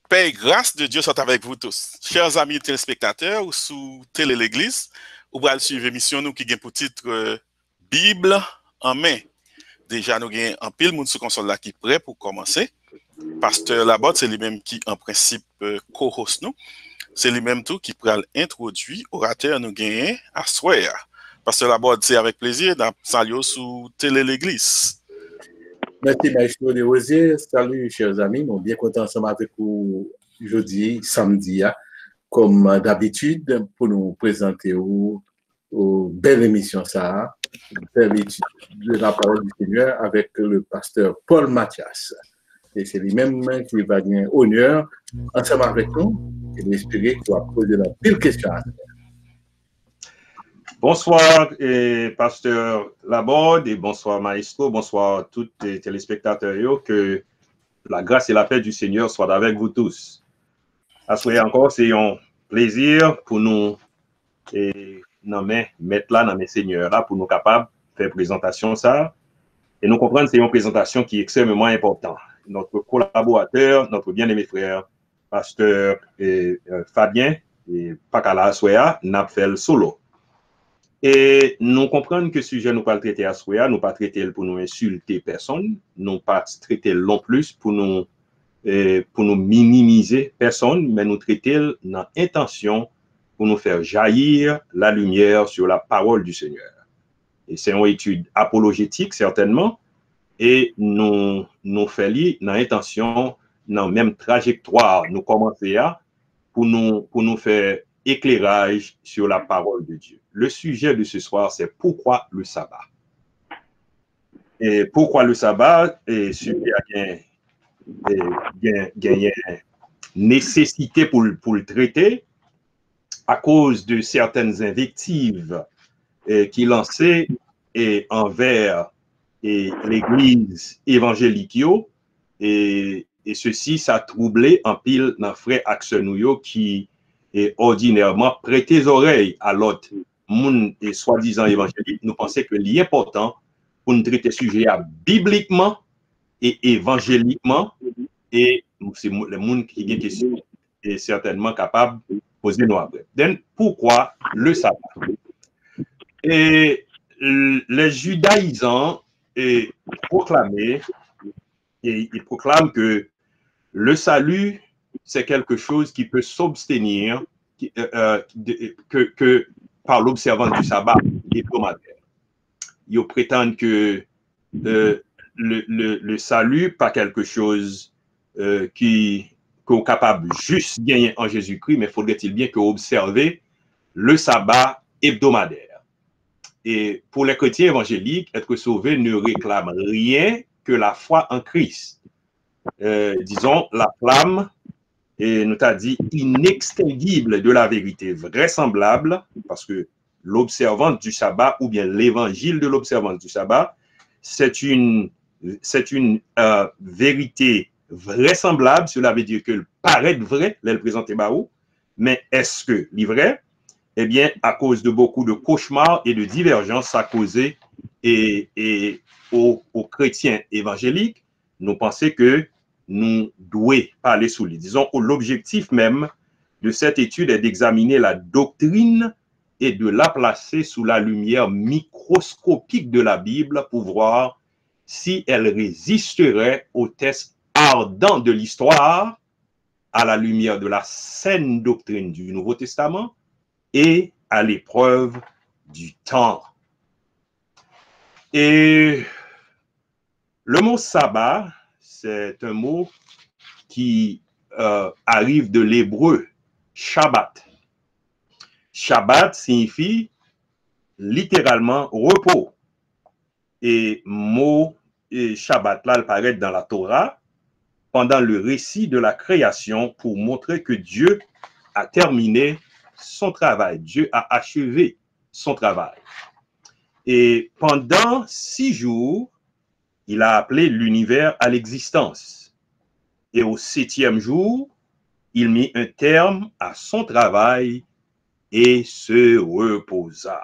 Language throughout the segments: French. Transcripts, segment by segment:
Paix et grâce de Dieu soit avec vous tous. Chers amis téléspectateurs ou sous Télé l'Église, vous allez suivre l'émission nous qui gagne pour titre Bible en main. Déjà, nous avons un pile monde sous console là qui est prêt pour commencer. Pasteur Laborde, c'est lui-même qui, en principe, co-host nous. C'est lui-même tout qui pourra introduire orateur nous gagner à soir. Pasteur Laborde, c'est avec plaisir dans salut sous Télé l'Église. Merci, Maestro de Rosier. Salut, chers amis. Nous sommes bien contents ensemble avec vous jeudi, samedi, comme d'habitude, pour nous présenter aux belles émissions, ça, belle étude de la parole du Seigneur avec le pasteur Paul Mathias. Et c'est lui-même qui va gagner honneur ensemble avec nous et l'espérer qu'il va poser la pile question. Bonsoir, pasteur Laborde, et bonsoir, Maestro, bonsoir à tous les téléspectateurs, que la grâce et la paix du Seigneur soient avec vous tous. Assoyez encore, c'est un plaisir pour nous mettre là dans mes seigneurs, là, pour nous capables de faire présentation ça, et nous comprendre que c'est une présentation qui est extrêmement importante. Notre collaborateur, notre bien-aimé frère, pasteur Fabien, et Pakala Assoya, n'a fait le solo. Et nous comprenons que ce sujet nous pas traiter à Soya, nous pas traiter pour nous insulter personne, nous pas traiter non plus pour nous minimiser personne, mais nous traiter dans intention pour nous faire jaillir la lumière sur la parole du Seigneur. Et c'est une étude apologétique certainement, et nous faisons dans intention, dans la même trajectoire, nous commencer à pour nous faire éclairage sur la parole de Dieu. Le sujet de ce soir, c'est pourquoi le sabbat. Et pourquoi le sabbat, et sujet a nécessité pour le traiter à cause de certaines invectives qui lançaient envers l'église évangélique, et ceci, ça a troublé en pile dans frère Axenouyo qui est ordinairement prêter oreilles à l'autre monde et soi-disant évangélique. Nous pensons que l'important pour nous traiter sujet bibliquement et évangéliquement, et c'est le monde qui est question est certainement capable de poser nous après. Donc, pourquoi le sabbat? Et les judaïsants proclament que le salut, c'est quelque chose qui peut s'obtenir que par l'observance du sabbat hebdomadaire. Ils prétendent que le salut, pas quelque chose qu'on est capable juste gagner en Jésus-Christ, mais faudrait-il bien qu'observer le sabbat hebdomadaire. Et pour les chrétiens évangéliques, être sauvé ne réclame rien que la foi en Christ. Disons, la flamme, et nous t'a dit, inextinguible de la vérité vraisemblable, parce que l'observance du sabbat, ou bien l'évangile de l'observance du sabbat, c'est une vérité vraisemblable, cela veut dire que paraît vrai, elle présente Baou, mais est-ce que l'ivraie? Eh bien, à cause de beaucoup de cauchemars et de divergences, ça a causé aux chrétiens évangéliques, nous pensons que nous devons parler sous lui. Disons, l'objectif même de cette étude est d'examiner la doctrine et de la placer sous la lumière microscopique de la Bible pour voir si elle résisterait aux tests ardents de l'histoire à la lumière de la saine doctrine du Nouveau Testament et à l'épreuve du temps. Et le mot sabbat, c'est un mot qui arrive de l'hébreu Shabbat. Shabbat signifie littéralement repos. Et mot Shabbat là, il paraît dans la Torah pendant le récit de la création pour montrer que Dieu a terminé son travail. Dieu a achevé son travail. Et pendant 6 jours, il a appelé l'univers à l'existence. Et au 7e jour, il mit un terme à son travail et se reposa.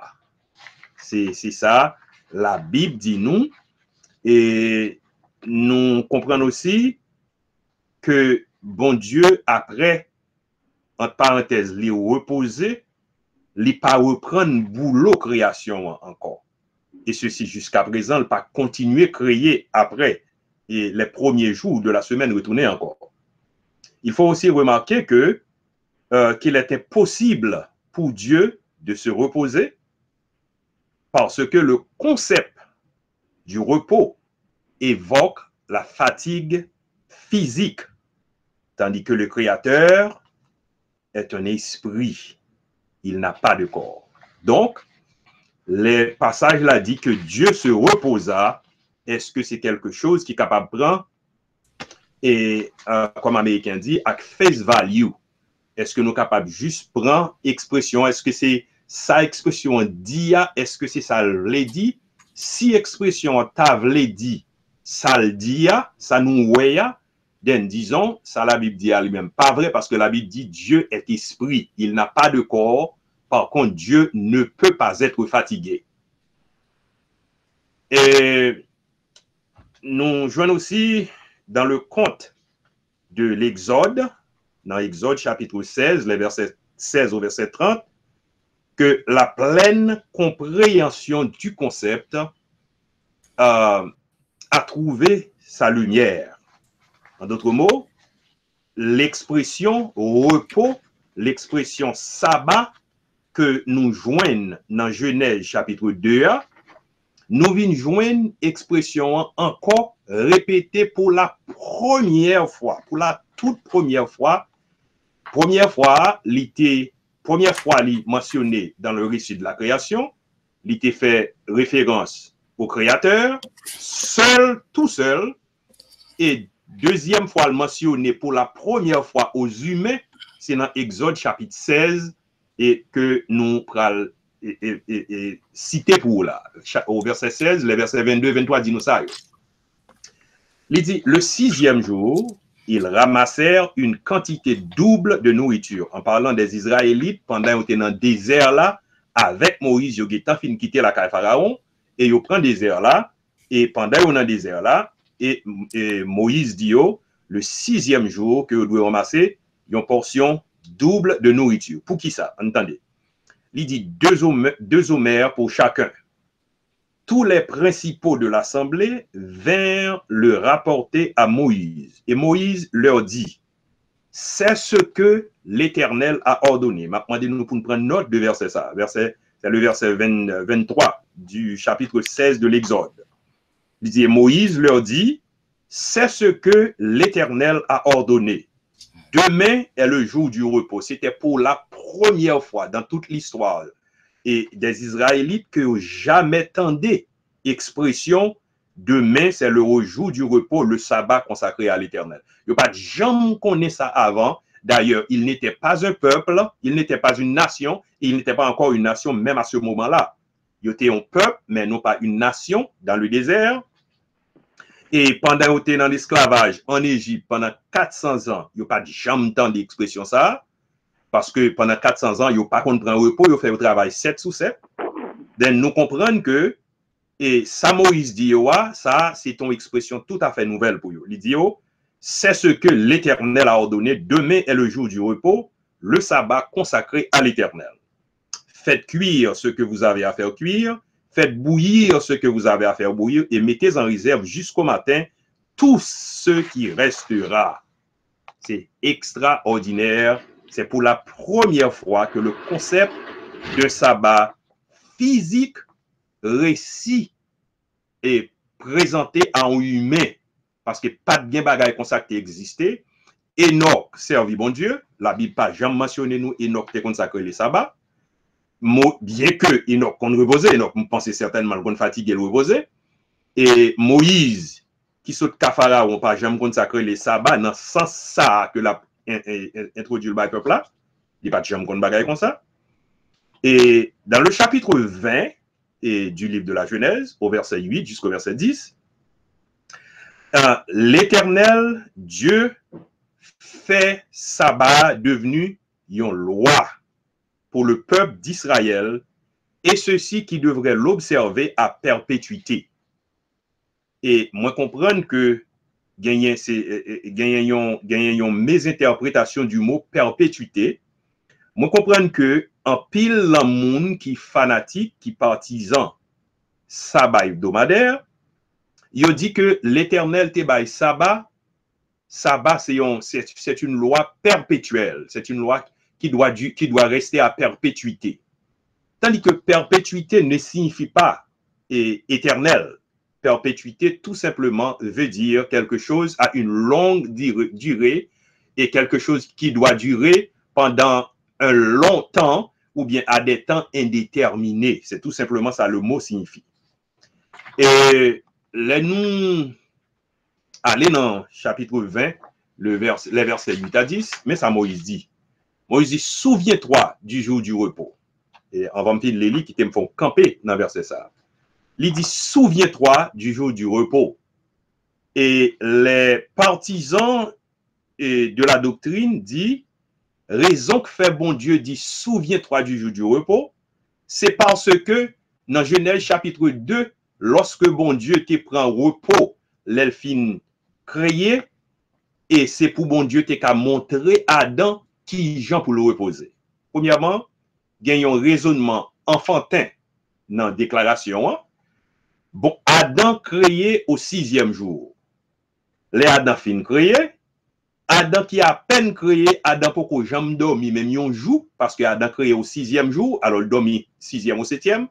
C'est ça, la Bible dit nous. Et nous comprenons aussi que bon Dieu, après, entre parenthèses, les reposer, les pas reprendre boulot création encore. Et ceci jusqu'à présent, le pas continuer créer après et les premiers jours de la semaine retourner encore. Il faut aussi remarquer que qu'il était possible pour Dieu de se reposer parce que le concept du repos évoque la fatigue physique, tandis que le Créateur est un esprit. Il n'a pas de corps. Donc, les passages là dit que Dieu se reposa. Est-ce que c'est quelque chose qui est capable de prendre et, comme Américain dit, à face value? Est-ce que nous sommes capables de juste prendre expression? Est-ce que c'est sa expression dia? Est-ce que c'est ça le dit? Si expression t'avle dit, ça le dia, ça nous ouaya, disons, ça la Bible dit à lui-même. Pas vrai parce que la Bible dit Dieu est esprit. Il n'a pas de corps. Par contre, Dieu ne peut pas être fatigué. Et nous joignons aussi dans le conte de l'Exode, dans Exode chapitre 16, les versets 16 au verset 30, que la pleine compréhension du concept a trouvé sa lumière. En d'autres mots, l'expression repos, l'expression sabbat que nous joignons dans Genèse chapitre 2, nous venons joindre expression encore répétée pour la première fois, pour la toute première fois. Première fois, il mentionné dans le récit de la création, il était fait référence au Créateur, seul, tout seul, et deuxième fois, le mentionné pour la première fois aux humains, c'est dans Exode chapitre 16, et que nous prenons cité pour là, au verset 16, les versets 22 et 23 disent nous ça. Il dit, le 6e jour, ils ramassèrent une quantité double de nourriture. En parlant des Israélites, pendant qu'ils étaient dans le désert là, avec Moïse, ils ont fin quitté la caille Pharaon, et ils prennent le désert là, et pendant qu'ils sont dans le désert là, et Moïse dit, le 6e jour que vous devez ramasser, une portion double de nourriture. Pour qui ça? Entendez. Il dit 2 homères pour chacun. Tous les principaux de l'assemblée vinrent le rapporter à Moïse. Et Moïse leur dit, c'est ce que l'Éternel a ordonné. Maintenant, nous pour prendre note de verset ça. C'est le verset 23 du chapitre 16 de l'Exode. Il dit, Moïse leur dit, c'est ce que l'Éternel a ordonné. Demain est le jour du repos. C'était pour la première fois dans toute l'histoire et des Israélites que jamais tendaient expression demain c'est le jour du repos, le sabbat consacré à l'Éternel. Il n'y a pas de jamais connaît ça avant. D'ailleurs, il n'était pas un peuple, il n'était pas une nation, et il n'était pas encore une nation même à ce moment-là. Il était un peuple, mais non pas une nation dans le désert. Et pendant qu'il était dans l'esclavage en Égypte, pendant 400 ans, il n'y a pas jamais entendu l'expression ça. Parce que pendant 400 ans, il n'y a pas qu'on prend repos, il fait le travail 7 sur 7. Donc, nous comprenons que, et ça Moïse dit, ça, c'est une expression tout à fait nouvelle pour vous. Il dit, c'est ce que l'Éternel a ordonné. Demain est le jour du repos, le sabbat consacré à l'Éternel. Faites cuire ce que vous avez à faire cuire. Faites bouillir ce que vous avez à faire bouillir et mettez en réserve jusqu'au matin tout ce qui restera. C'est extraordinaire. C'est pour la première fois que le concept de sabbat physique récit est présenté en humain. Parce que pas de bien bagaille comme ça qui existait. Enoch servi bon Dieu. La Bible n'a jamais mentionné nous Enoch qui consacré les sabbats. Bien que Enoch qu'on reposait, Enoch me pensait certainement qu'on fatigué le reposer. Et Moïse, qui saute Pharaon, on pas jamais consacré les sabbats, dans le sens ça que l'a introduit le peuple là, il n'y a pas de jamais qu'on bagaille comme ça. Et dans le chapitre 20 du livre de la Genèse, au verset 8 jusqu'au verset 10, l'Éternel Dieu fait sabbat devenu une loi pour le peuple d'Israël, et ceux-ci qui devraient l'observer à perpétuité. Et moi comprendre que gagné une mésinterprétation du mot perpétuité. Moi comprendre que en pile le monde qui fanatique, qui partisan sabbat hebdomadaire, il dit que l'Éternel te bail sabbat. Sabbat c'est une loi perpétuelle, c'est une loi qui doit rester à perpétuité. Tandis que perpétuité ne signifie pas éternel. Perpétuité, tout simplement, veut dire quelque chose à une longue durée et quelque chose qui doit durer pendant un long temps ou bien à des temps indéterminés. C'est tout simplement ça le mot signifie. Et là, nous allons dans chapitre 20, les versets 8 à 10, mais ça Moïse dit. Moïse dit, souviens-toi du jour du repos. Et en vampire Léli qui te font camper dans le verset ça. Il dit, souviens-toi du jour du repos. Et les partisans de la doctrine disent, raison que fait bon Dieu dit, souviens-toi du jour du repos, c'est parce que dans Genèse chapitre 2, lorsque bon Dieu te prend repos, l'elfine créé, et c'est pour bon Dieu te qu'à montrer Adam qui Jean pour le reposer. Premièrement, il y a un raisonnement enfantin dans la déclaration. Bon, Adam créé au 6e jour. Les Adam fin créé. Adam qui a à peine créé, Adam pour que jamais dormi même un jour, parce que Adam créé au 6e jour, alors il dormi 6e ou 7e.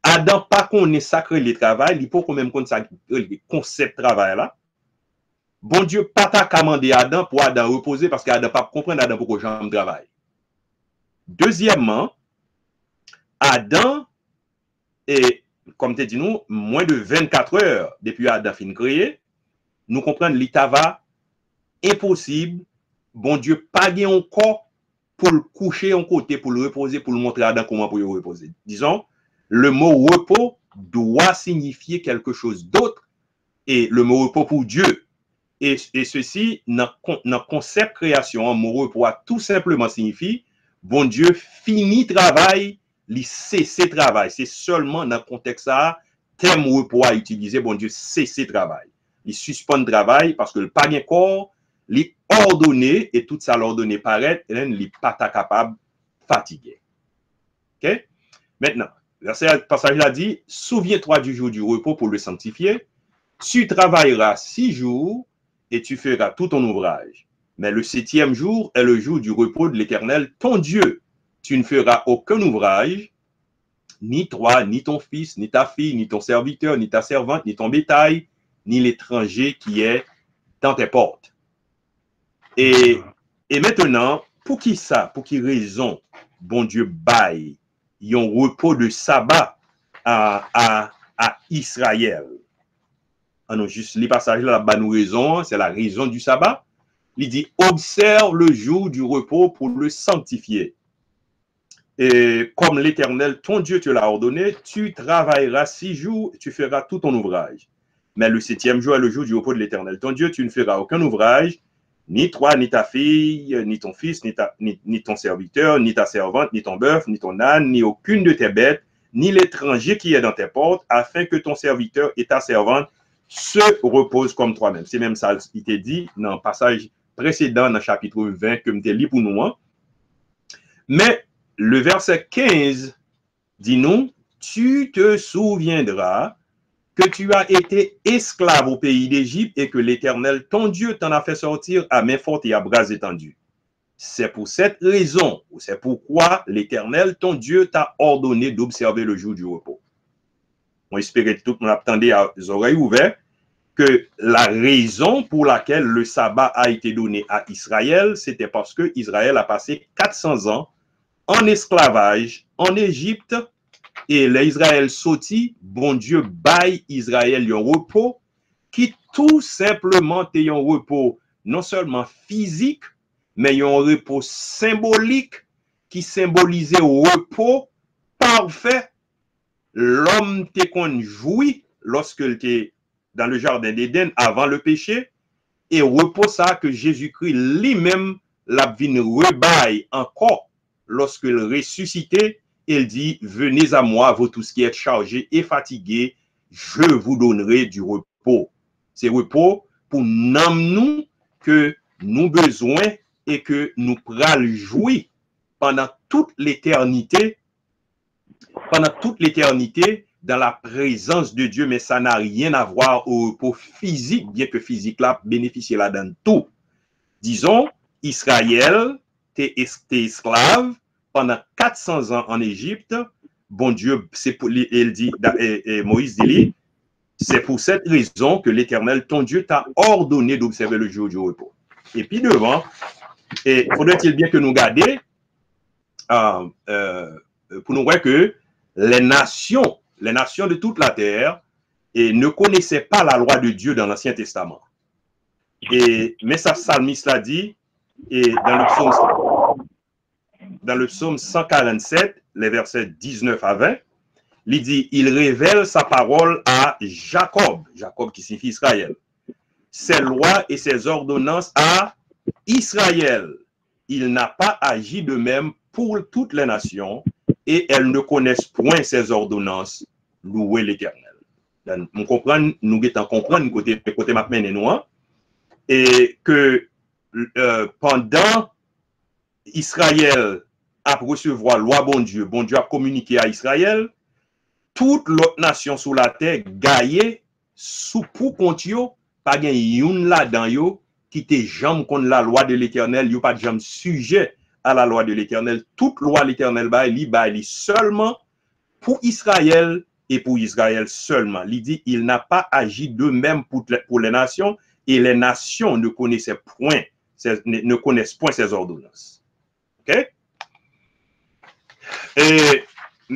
Adam pas qu'on est sacré le travail, il faut quand même qu'on sacré le concept travail là. Bon Dieu pas t'a commandé Adam pour Adam reposer parce qu'Adam pas comprendre Adam pour que jamais travail. Deuxièmement, Adam est, comme tu dis nous, moins de 24 heures depuis Adam fin créé, nous comprenons l'état va impossible, bon Dieu pas gagné encore pour le coucher en côté, pour le reposer, pour le montrer à Adam comment pour le reposer. Disons, le mot repos doit signifier quelque chose d'autre, et le mot repos pour Dieu. Et ceci, dans le concept création, le mot repos a tout simplement signifie bon Dieu finit travail, il cesse travail. C'est seulement dans le contexte ça, terme repos à utiliser, bon Dieu cesse travail. Il suspend le travail parce que le pas bien corps, il ordonné et tout ça l'ordonné paraît, et il n'est pas capable fatigué. OK? Maintenant, le passage là dit, souviens-toi du jour du repos pour le sanctifier. Tu travailleras 6 jours et tu feras tout ton ouvrage. Mais le 7e jour est le jour du repos de l'Éternel, ton Dieu. Tu ne feras aucun ouvrage, ni toi, ni ton fils, ni ta fille, ni ton serviteur, ni ta servante, ni ton bétail, ni l'étranger qui est dans tes portes. Et maintenant, pour qui ça, pour qui raison, bon Dieu baille, il y a un repos de sabbat à Israël. Non, juste les passages là, la bonne raison, c'est la raison du sabbat. Il dit, observe le jour du repos pour le sanctifier. Et comme l'Éternel, ton Dieu, te l'a ordonné, tu travailleras 6 jours, tu feras tout ton ouvrage. Mais le 7e jour est le jour du repos de l'Éternel, ton Dieu, tu ne feras aucun ouvrage, ni toi, ni ta fille, ni ton fils, ni ton serviteur, ni ta servante, ni ton bœuf, ni ton âne, ni aucune de tes bêtes, ni l'étranger qui est dans tes portes, afin que ton serviteur et ta servante se reposent comme toi-même. C'est même ça, il t'est dit dans le passage précédent, dans le chapitre 20, que je t'ai lu pour nous. Hein. Mais le verset 15 dit nous, tu te souviendras que tu as été esclave au pays d'Égypte et que l'Éternel, ton Dieu, t'en a fait sortir à main forte et à bras étendus. C'est pour cette raison, c'est pourquoi l'Éternel, ton Dieu, t'a ordonné d'observer le jour du repos. On espérait que tout le monde attendait à les oreilles ouvertes que la raison pour laquelle le sabbat a été donné à Israël, c'était parce que Israël a passé 400 ans en esclavage en Égypte et l'Israël sorti, bon Dieu baille Israël un repos qui tout simplement est un repos non seulement physique, mais un repos symbolique qui symbolisait un repos parfait. L'homme te qu'on jouit lorsque il était dans le jardin d'Éden avant le péché, et repos ça que Jésus-Christ lui-même l'a venu rebaille encore lorsqu'il ressuscitait. Il dit, venez à moi, vous tous qui êtes chargés et fatigués, je vous donnerai du repos. C'est repos pour nous que nous besoin et que nous pral jouir pendant toute l'éternité dans la présence de Dieu, mais ça n'a rien à voir au repos physique, bien que physique là bénéficie là dans tout. Disons, Israël t'es esclave pendant 400 ans en Égypte. Bon Dieu, c'est pour il dit, et Moïse dit, c'est pour cette raison que l'Éternel, ton Dieu, t'a ordonné d'observer le jour du repos. Et puis devant, et faudrait-il bien que nous gardions pour nous voir que les nations de toute la terre ne connaissaient pas la loi de Dieu dans l'Ancien Testament. Mais ça, psalmiste l'a dit, et dans le psaume 147, les versets 19 à 20, il dit, il révèle sa parole à Jacob qui signifie Israël, ses lois et ses ordonnances à Israël. Il n'a pas agi de même pour toutes les nations, et elles ne connaissent point ses ordonnances. Louer l'Éternel. Nous comprenons, nous comprendre côté m'a mené nous, et que pendant Israël a recevoir loi bon Dieu a communiqué à Israël, toute l'autre nation sur la terre gaillé sous pour compte yo, pas gen youn là-dedans yo qui te jamais contre la loi de l'Éternel, yo pas jamais sujet à la loi de l'Éternel. Toute loi l'Éternel li seulement pour Israël et pour Israël seulement. Il dit, il n'a pas agi de même pour les nations, et les nations ne connaissent point ses ordonnances. OK?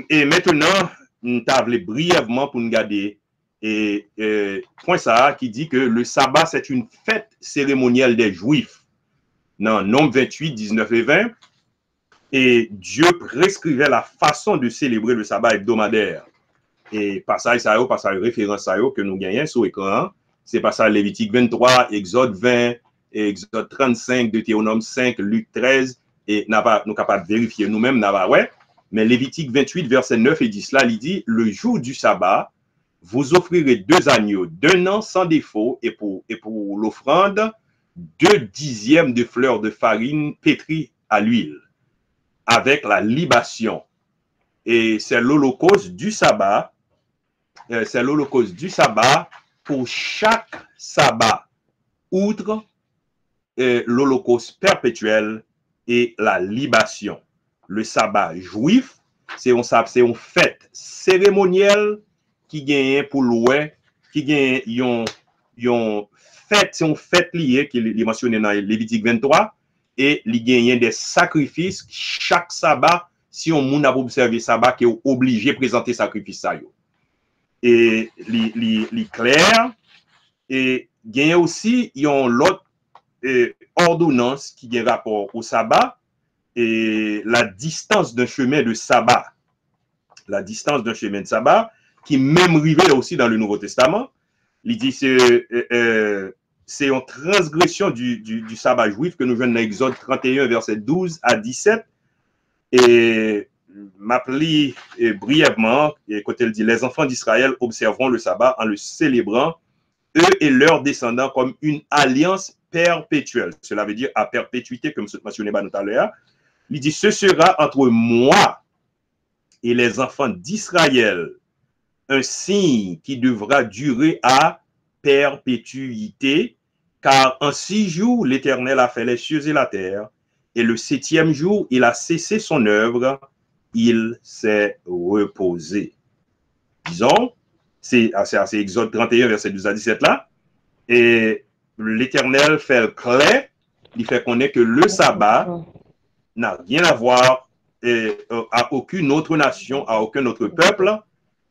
Et maintenant, nous t'avons brièvement pour nous garder point ça qui dit que le sabbat, c'est une fête cérémonielle des Juifs. Dans Nombre 28, 19 et 20, et Dieu prescrivait la façon de célébrer le sabbat hebdomadaire. Et passage référence ça que nous gagnons sur l'écran, c'est passage Lévitique 23, Exode 20, Exode 35, Deutéronome 5, Luc 13, et nous sommes capables de vérifier nous-mêmes, ouais. Mais Lévitique 28, verset 9 et 10, là, il dit, le jour du sabbat, vous offrirez 2 agneaux d'1 an sans défaut, et pour l'offrande, 2 dixièmes de fleurs de farine pétrie à l'huile, avec la libation. Et c'est l'holocauste du sabbat. C'est l'holocauste du sabbat pour chaque sabbat, outre l'holocauste perpétuel et la libation. Le sabbat juif, c'est une fête cérémonielle qui gagne pour louer, qui gagne une fête, c'est une fête liée qui est mentionnée dans Lévitique 23, et il gagne des sacrifices chaque sabbat. Si on moun a observé sabbat, qui est obligé de présenter sacrifice ça yo. Et li clair, et gagne aussi yon l'autre ordonnance qui a rapport au sabbat, et la distance d'un chemin de sabbat. La distance d'un chemin de sabbat, qui même rivé aussi dans le Nouveau Testament, il dit c'est une transgression du sabbat juif que nous venons dans Exode 31, verset 12 à 17. Et m'appli brièvement, et quand elle dit, les enfants d'Israël observeront le sabbat en le célébrant, eux et leurs descendants, comme une alliance perpétuelle. Cela veut dire à perpétuité, comme je mentionnais tout à l'heure. Il dit, ce sera entre moi et les enfants d'Israël un signe qui devra durer à perpétuité, car en 6 jours, l'Éternel a fait les cieux et la terre, et le 7e jour, il a cessé son œuvre, il s'est reposé. Disons, c'est Exode 31, verset 12 à 17 là, et l'Éternel fait le clair, il fait connaître que le sabbat n'a rien à voir à aucune autre nation, à aucun autre peuple,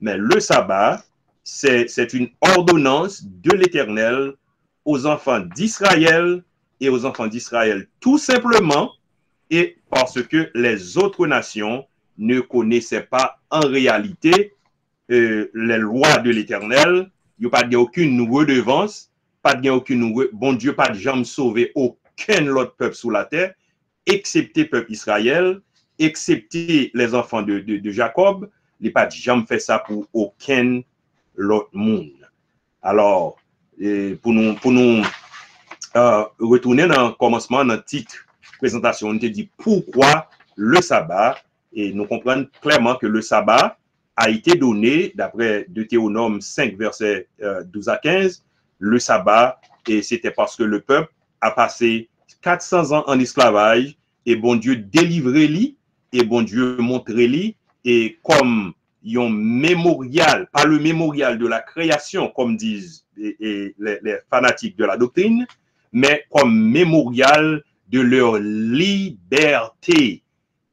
mais le sabbat, c'est une ordonnance de l'Éternel aux enfants d'Israël et aux enfants d'Israël tout simplement, et parce que les autres nations ne connaissaient pas en réalité les lois de l'Éternel. Il n'y a pas aucune redevance, pas aucune bon Dieu, pas de jamais sauver aucun autre peuple sur la terre, excepté le peuple Israël, excepté les enfants de Jacob. Il n'a pas jamais fait ça pour aucun l'autre monde. Alors, pour nous retourner dans le commencement, dans le titre présentation, on te dit pourquoi le sabbat, et nous comprenons clairement que le sabbat a été donné, d'après Deutéronome 5, versets 12 à 15, le sabbat, et c'était parce que le peuple a passé 400 ans en esclavage, et bon Dieu délivré lui, et bon Dieu montré lui, et comme un mémorial, pas le mémorial de la création, comme disent les fanatiques de la doctrine, mais comme mémorial de leur liberté.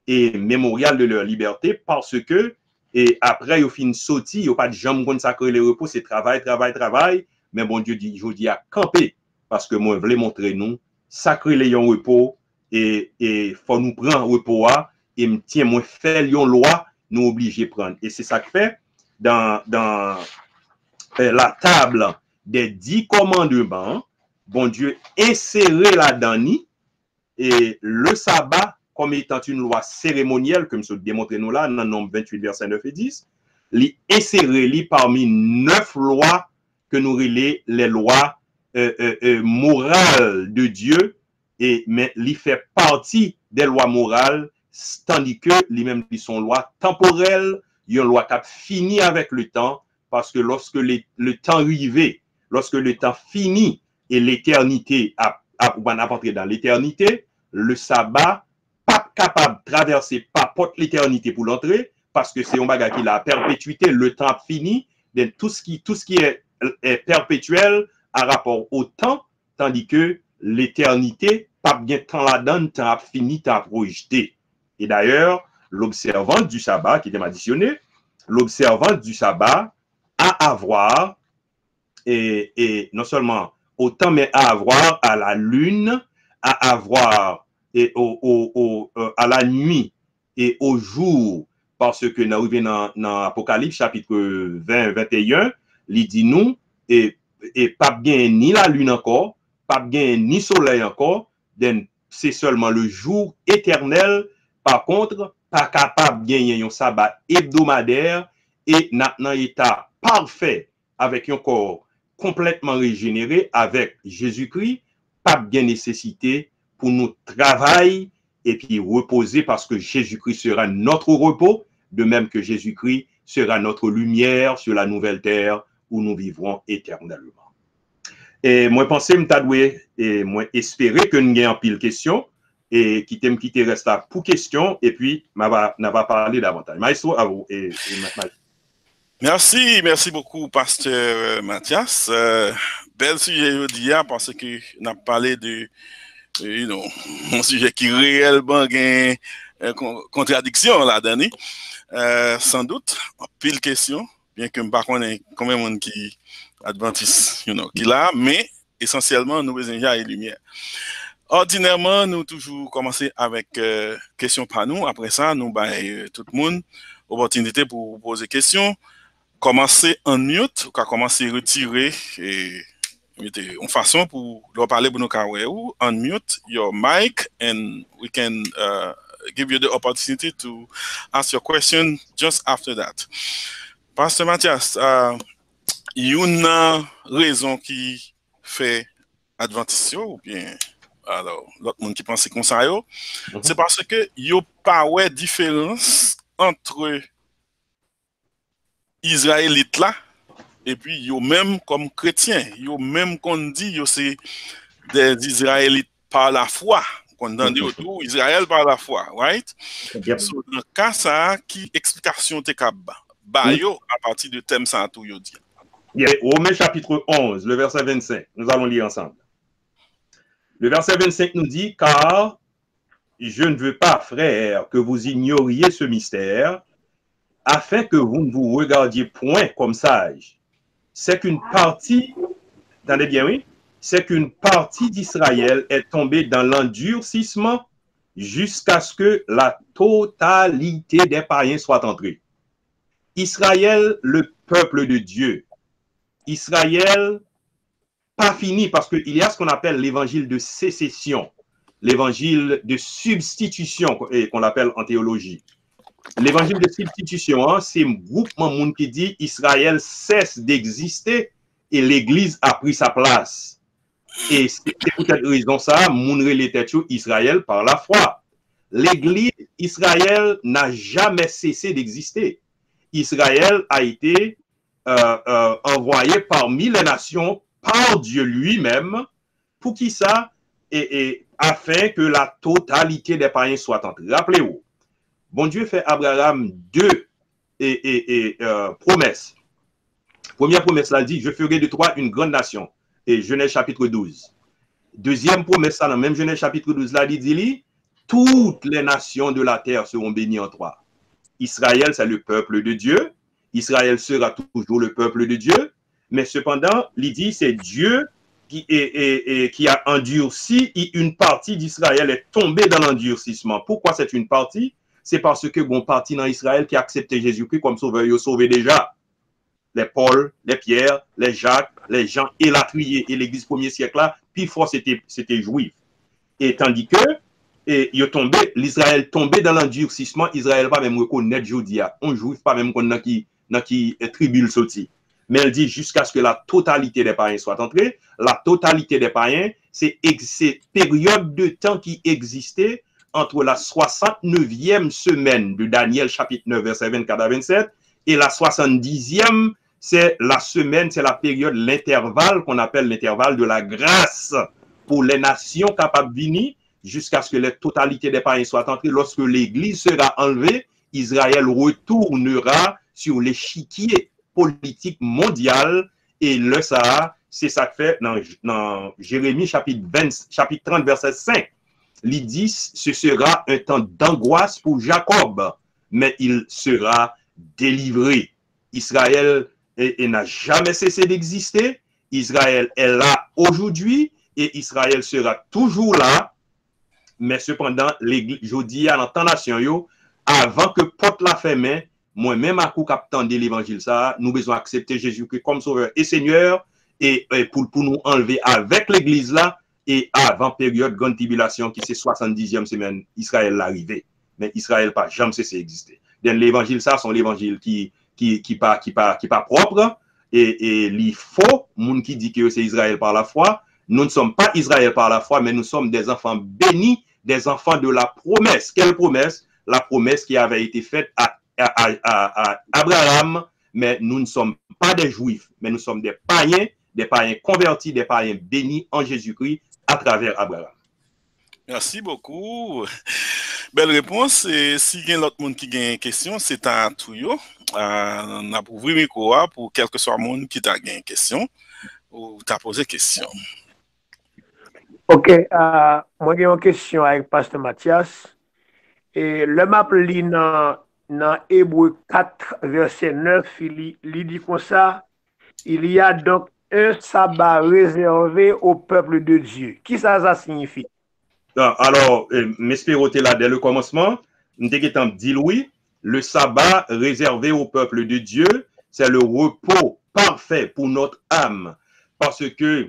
Et mémorial de leur liberté parce que, et après, ils fin sauté, ils n'ont pas de jambes pour sacrer les repos, c'est travail. Mais bon Dieu dit, je dis à camper, parce que moi, je voulais montrer nous, sacrer les repos, et faut nous prendre repos, et me tient, moi, faire une loi, nous obligés de prendre. Et c'est ça que fait dans la table des 10 commandements, bon Dieu inséré là-dedans, et le sabbat, comme étant une loi cérémonielle, comme se démontre nous là, dans le nombre 28, versets 9 et 10, il inséré parmi 9 lois que nous relèvons les lois morales de Dieu, mais il fait partie des lois morales, tandis que lui-même sont lois temporelles, il y a une loi qui a fini avec le temps, parce que lorsque le temps arrivé, lorsque le temps finit et l'éternité a entré dans l'éternité, le sabbat pas capable de traverser pas porte l'éternité pour l'entrer, parce que c'est un bagage qui a perpétuité, le temps fini, tout ce qui est perpétuel à rapport au temps, tandis que l'éternité, pas bien temps là-dedans, temps a fini, temps a projeté. Et d'ailleurs, l'observance du sabbat, qui est additionné, l'observance du sabbat à avoir, et non seulement au temps, mais à avoir à la lune, à avoir et à la nuit et au jour, parce que nous arrivons dans Apocalypse chapitre 20, 21, il dit nous, et pas bien ni la lune encore, pas bien ni soleil encore, c'est seulement le jour éternel. Par contre, pas capable de gagner un sabbat hebdomadaire et dans un état parfait avec un corps complètement régénéré avec Jésus-Christ, pas bien nécessité pour nous travailler et puis reposer parce que Jésus-Christ sera notre repos, de même que Jésus-Christ sera notre lumière sur la nouvelle terre où nous vivrons éternellement. Et moi, pensais, et moi, espérer que nous ayons pile question et qui t'aime quitter reste là pour question et puis n'a pas parlé davantage. Maestro, à vous. Merci beaucoup, pasteur Mathias. Bel sujet aujourd'hui, parce que nous avons parlé de un sujet qui réellement gagne contradiction là-dedans. Sans doute, pile question, bien que je ne sais pas combien de monde qui adventiste, qui là, mais essentiellement, nous besoin de lumière. Ordinairement, nous toujours commencer avec questions par nous. Après ça, nous tout le monde opportunité pour poser questions. Commencer en mute, ou commencer à retirer et une façon pour leur parler pour nous ou unmute your mic and we can give you the opportunity to ask your question just after that. Pasteur Mathias, il y a une raison qui fait adventiste ou bien alors l'autre monde qui pense comme ça c'est parce que il y a pas de différence entre Israélites là et puis yo même comme chrétiens, yo même qu'on dit yo c'est des Israélites par la foi, qu'on dit autour Israël par la foi, right? Yep. So, dans le cas ça, qui explication te ba yo à partir de thème ça tout yo dit. Romains chapitre 11, le verset 25, nous allons lire ensemble. Le verset 25 nous dit, car je ne veux pas, frères, que vous ignoriez ce mystère, afin que vous ne vous regardiez point comme sages. C'est qu'une partie, attendez bien, oui, c'est qu'une partie d'Israël est tombée dans l'endurcissement jusqu'à ce que la totalité des païens soit entrée. Israël, le peuple de Dieu. Israël, pas fini, parce qu'il y a ce qu'on appelle l'évangile de sécession, l'évangile de substitution, qu'on appelle en théologie. L'évangile de substitution, c'est un groupement monde qui dit Israël cesse d'exister et l'Église a pris sa place. Et c'est pour cette raison ça, mounre les têtes Israël par la foi. L'Église Israël n'a jamais cessé d'exister. Israël a été envoyé parmi les nations par Dieu lui-même pour qui ça et afin que la totalité des païens soit entrée. Rappelez-vous, bon Dieu fait à Abraham deux promesses. Première promesse, là dit, je ferai de toi une grande nation. Et Genèse chapitre 12. Deuxième promesse, dans le même Genèse chapitre 12, là dit, toutes les nations de la terre seront bénies en toi. Israël, c'est le peuple de Dieu. Israël sera toujours le peuple de Dieu. Mais cependant, il dit, c'est Dieu qui a endurci, et une partie d'Israël est tombée dans l'endurcissement. Pourquoi c'est une partie? C'est parce que bon parti dans Israël qui a accepté Jésus-Christ comme sauveur, il a sauvé déjà. Les Paul, les Pierre, les Jacques, les Jean et la trier et l'église premier siècle là, puis fort c'était juif. Et tandis que il tombé, l'Israël tombé dans l'endurcissement, Israël pas même reconnaître Jodia, on juif pas même qu'on qui tribu sorti. Mais elle dit jusqu'à ce que la totalité des païens soit entrée, la totalité des païens, c'est période de temps qui existait entre la 69e semaine de Daniel chapitre 9 verset 24 à 27 et la 70e, c'est la semaine, c'est la période, l'intervalle qu'on appelle l'intervalle de la grâce pour les nations capables de venir jusqu'à ce que la totalité des païens soient entrés. Lorsque l'Église sera enlevée, Israël retournera sur l'échiquier politique mondial et le Sahara, c'est ça que fait dans Jérémie chapitre 30 verset 5. Il dit, ce sera un temps d'angoisse pour Jacob, mais il sera délivré. Israël n'a jamais cessé d'exister. Israël est là aujourd'hui et Israël sera toujours là. Mais cependant, l'Église, je dis à l'entendation, avant que porte la ferme, moi-même à coup captant de l'évangile, ça, nous devons accepter Jésus-Christ comme sauveur et Seigneur et pour nous enlever avec l'Église là. Et avant période grande tribulation qui c'est 70e semaine, Israël l'arrivée. Mais Israël pas jamais cessé d'exister. Donc l'évangile ça sont l'évangile qui pas propre et il faut monde qui dit que c'est Israël par la foi. Nous ne sommes pas Israël par la foi, mais nous sommes des enfants bénis, des enfants de la promesse. Quelle promesse? La promesse qui avait été faite à Abraham, mais nous ne sommes pas des juifs, mais nous sommes des païens convertis, des païens bénis en Jésus-Christ à travers Abraham. Merci beaucoup. Belle réponse. Et si il y a l'autre monde qui a une question, c'est à tout. On a ouvert le micro pour quel que soit le monde qui a une question ou t'a posé question. Ok, moi j'ai une question avec Pasteur Mathias. Et le map lit dans Hébreu 4, verset 9, il dit comme ça, il y a donc un sabbat réservé au peuple de Dieu. Qui ça signifie? Alors, m'espéroter là dès le commencement, nous t'ai dit oui, le sabbat réservé au peuple de Dieu, c'est le repos parfait pour notre âme. Parce que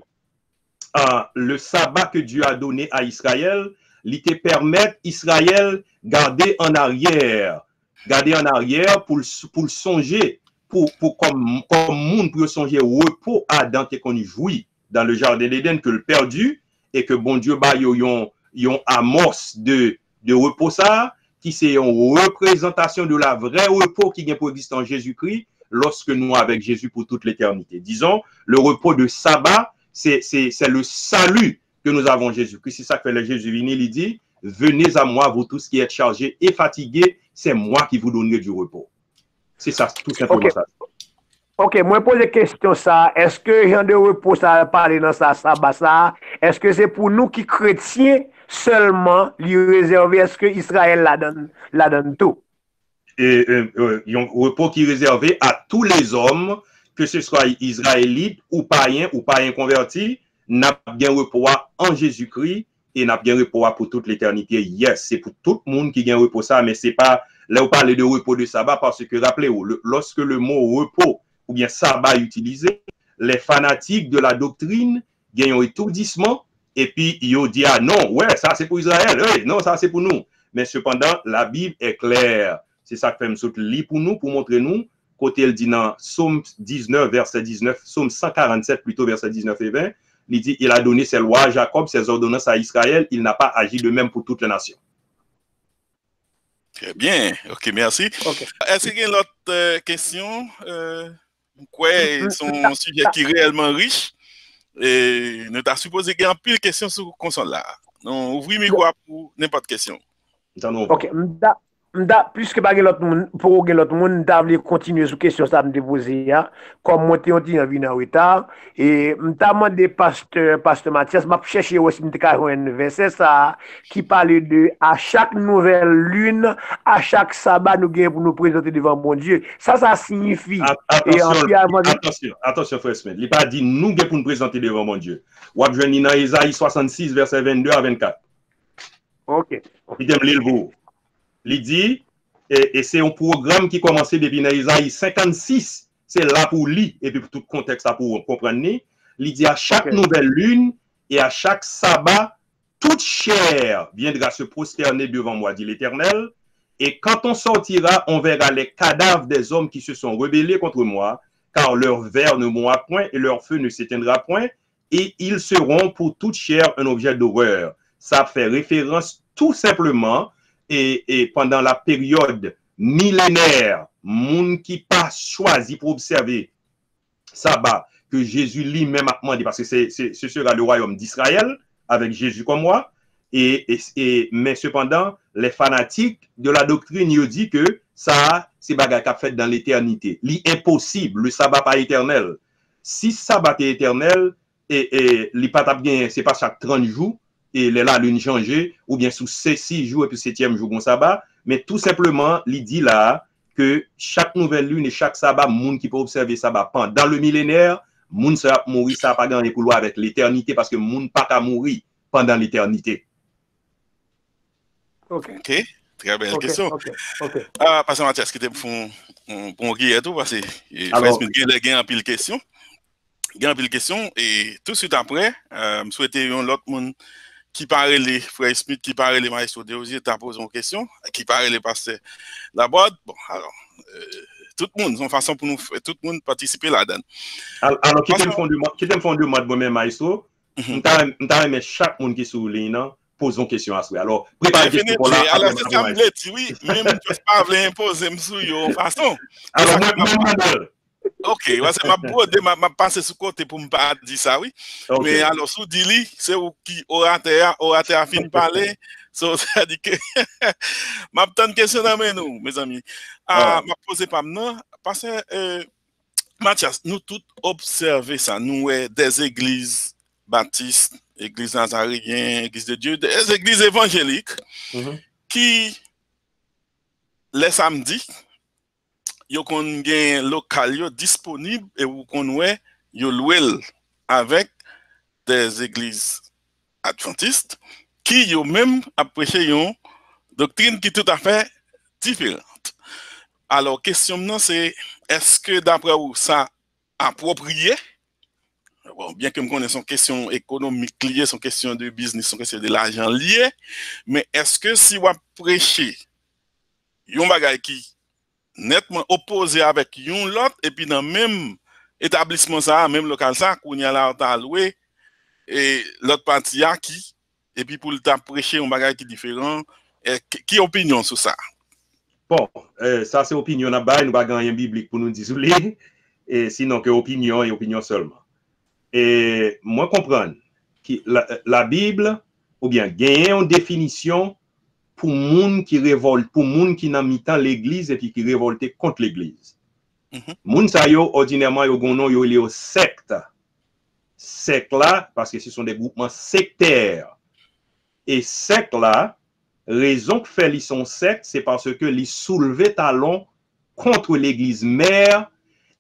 le sabbat que Dieu a donné à Israël, il te permet Israël garder en arrière pour songer, comme monde pour songer au repos Adam qui qu'on jouit dans le jardin d'Éden que le perdu et que bon Dieu bah yon amorce de repos ça qui c'est une représentation de la vraie repos qui vient pour exister en Jésus-Christ lorsque nous avec Jésus pour toute l'éternité. Disons le repos de sabbat c'est le salut que nous avons en Jésus-Christ. C'est ça que fait le Jésus venu, il dit, venez à moi, vous tous qui êtes chargés et fatigués, c'est moi qui vous donnerai du repos. C'est ça, tout simplement ça. Ok, moi pose la question ça, est-ce que genre de repos ça a parlé dans ça, sabbat ça, est-ce que c'est pour nous qui chrétiens seulement lui réservé, est-ce que Israël la donne tout? Et un repos qui est réservé à tous les hommes, que ce soit israélites ou païens convertis, n'a bien repos en Jésus-Christ et n'a bien repos pour toute l'éternité. Yes, c'est pour tout le monde qui gagne repos ça, mais c'est pas là où parler de repos de sabbat parce que rappelez-vous, lorsque le mot repos ou bien sabbat est utilisé, les fanatiques de la doctrine gagnent un étourdissement et puis ils disent ah non, ouais, ça c'est pour Israël, ouais, non, ça c'est pour nous. Mais cependant, la Bible est claire. C'est ça que fait me lire pour nous, pour montrer nous côté il dit dans Psaume 19, verset 19, Psaume 147 plutôt, verset 19 et 20, il dit, il a donné ses lois à Jacob, ses ordonnances à Israël, il n'a pas agi de même pour toutes les nations. Très bien. OK, merci. Ok. Est-ce qu'il y a une autre question? Quoi, son sujet qui est réellement riche. Et nous t'as supposé qu'il y a un pile de questions sur la console là. Non, ouvrez le micro pour n'importe question. Ok, puisque pas l'autre monde pour l'autre monde d'avler continuer sur question ça me déposer comme monter on dit en vient en retard et m'ta demandé pasteur Mathias m'a cherché aussi un verset ça qui parle de à chaque nouvelle lune, à chaque sabbat nous gagnons pour nous présenter devant mon Dieu. Ça signifie attention frère Smith, il pas dit nous gagnons pour nous présenter devant mon Dieu. Ou avez joué dans Isaïe 66 verset 22 à 24. OK. Il t'aime lire vous. Il dit, et c'est un programme qui commençait depuis Isaïe 56, c'est là pour lire, et puis pour tout contexte pour comprendre. Il dit à chaque nouvelle lune et à chaque sabbat, toute chair viendra se prosterner devant moi, dit l'Éternel, et quand on sortira, on verra les cadavres des hommes qui se sont rebellés contre moi, car leur verre ne mourra point et leur feu ne s'éteindra point, et ils seront pour toute chair un objet d'horreur. Ça fait référence tout simplement et pendant la période millénaire, monde qui pas choisi pour observer sabbat, que Jésus lui-même a demandé, parce que ce sera le royaume d'Israël, avec Jésus comme moi, mais cependant, les fanatiques de la doctrine, ils disent que ça, c'est bagarre qu'a fait dans l'éternité. L'impossible, le sabbat pas éternel. Si sabbat est éternel, et c'est pas chaque 30 jours, et la lune changer, ou bien sous 6 jours et puis 7e jour, bon sabbat, mais tout simplement, il dit là que chaque nouvelle lune et chaque sabbat, monde qui peut observer sabbat pendant le millénaire, monde sera mourir, ça n'a pas gagné couloir avec l'éternité parce que monde pas qu'à mourir pendant l'éternité. OK. Très belle question. OK. Pasteur Mathias, qui te font bon guide et tout, parce que il y a un pile de questions. Il y a un pile de questions, et tout de suite après, je souhaitais l'autre monde qui parlait les frères Smith, qui parlait les maestros de Osier, t'as posé une question, qui parlait les pasteurs Laborde. Bon, alors, tout le monde, c'est une façon pour nous, tout le monde participer là-dedans. Alors, qui t'aime fond de moi de moi-même, maestro, m't'a aimé chaque monde qui est sur ligne, pose une question à soi. Alors, préparez-vous pour là. Alors, c'est ça, me dit, oui, même je ne peux pas imposer m'sou de façon. Alors, OK, c'est ma passe sur côté pour me pas dire ça, oui. Okay. Mais alors, sous Dili, c'est où qui orateur fini parler. Ça dit que m'a une question dans nous, mes amis. M'a posé pas maintenant parce que Mathias, nous tous observons ça, nous des églises baptistes, églises nazaréennes, églises de Dieu, des églises évangéliques qui les samedis yo kon gen local yo disponible et ou kon ouais yo loué avec des églises adventistes qui yo même apprécié une doctrine qui tout à fait différente. Alors question maintenant c'est est-ce que d'après vous ça approprié? Bon, bien que me connaisse son question économique liée, son question de business, son question de l'argent lié, mais est-ce que si vous prêchez yon bagay qui nettement opposé avec yon l'autre et puis dans même établissement ça même local ça qu'on y a là ta loué et l'autre partie qui et puis pour le temps prêcher un bagage qui différent qui opinion sur ça? Bon, ça c'est opinion na bail nous pas gagner biblique pour nous désoler et sinon que opinion et opinion seulement. Et moi comprendre que la Bible ou bien gagner une définition pour moun qui révolte, pour moun qui n'a mis tant l'église et puis qui révolte contre l'église. Moun sa yo ordinairement yo gonon yo les secte. Secte là parce que ce sont des groupements sectaires. Et secte là, raison que fait ils sont secte, c'est parce que ils soulevent talon contre l'église mère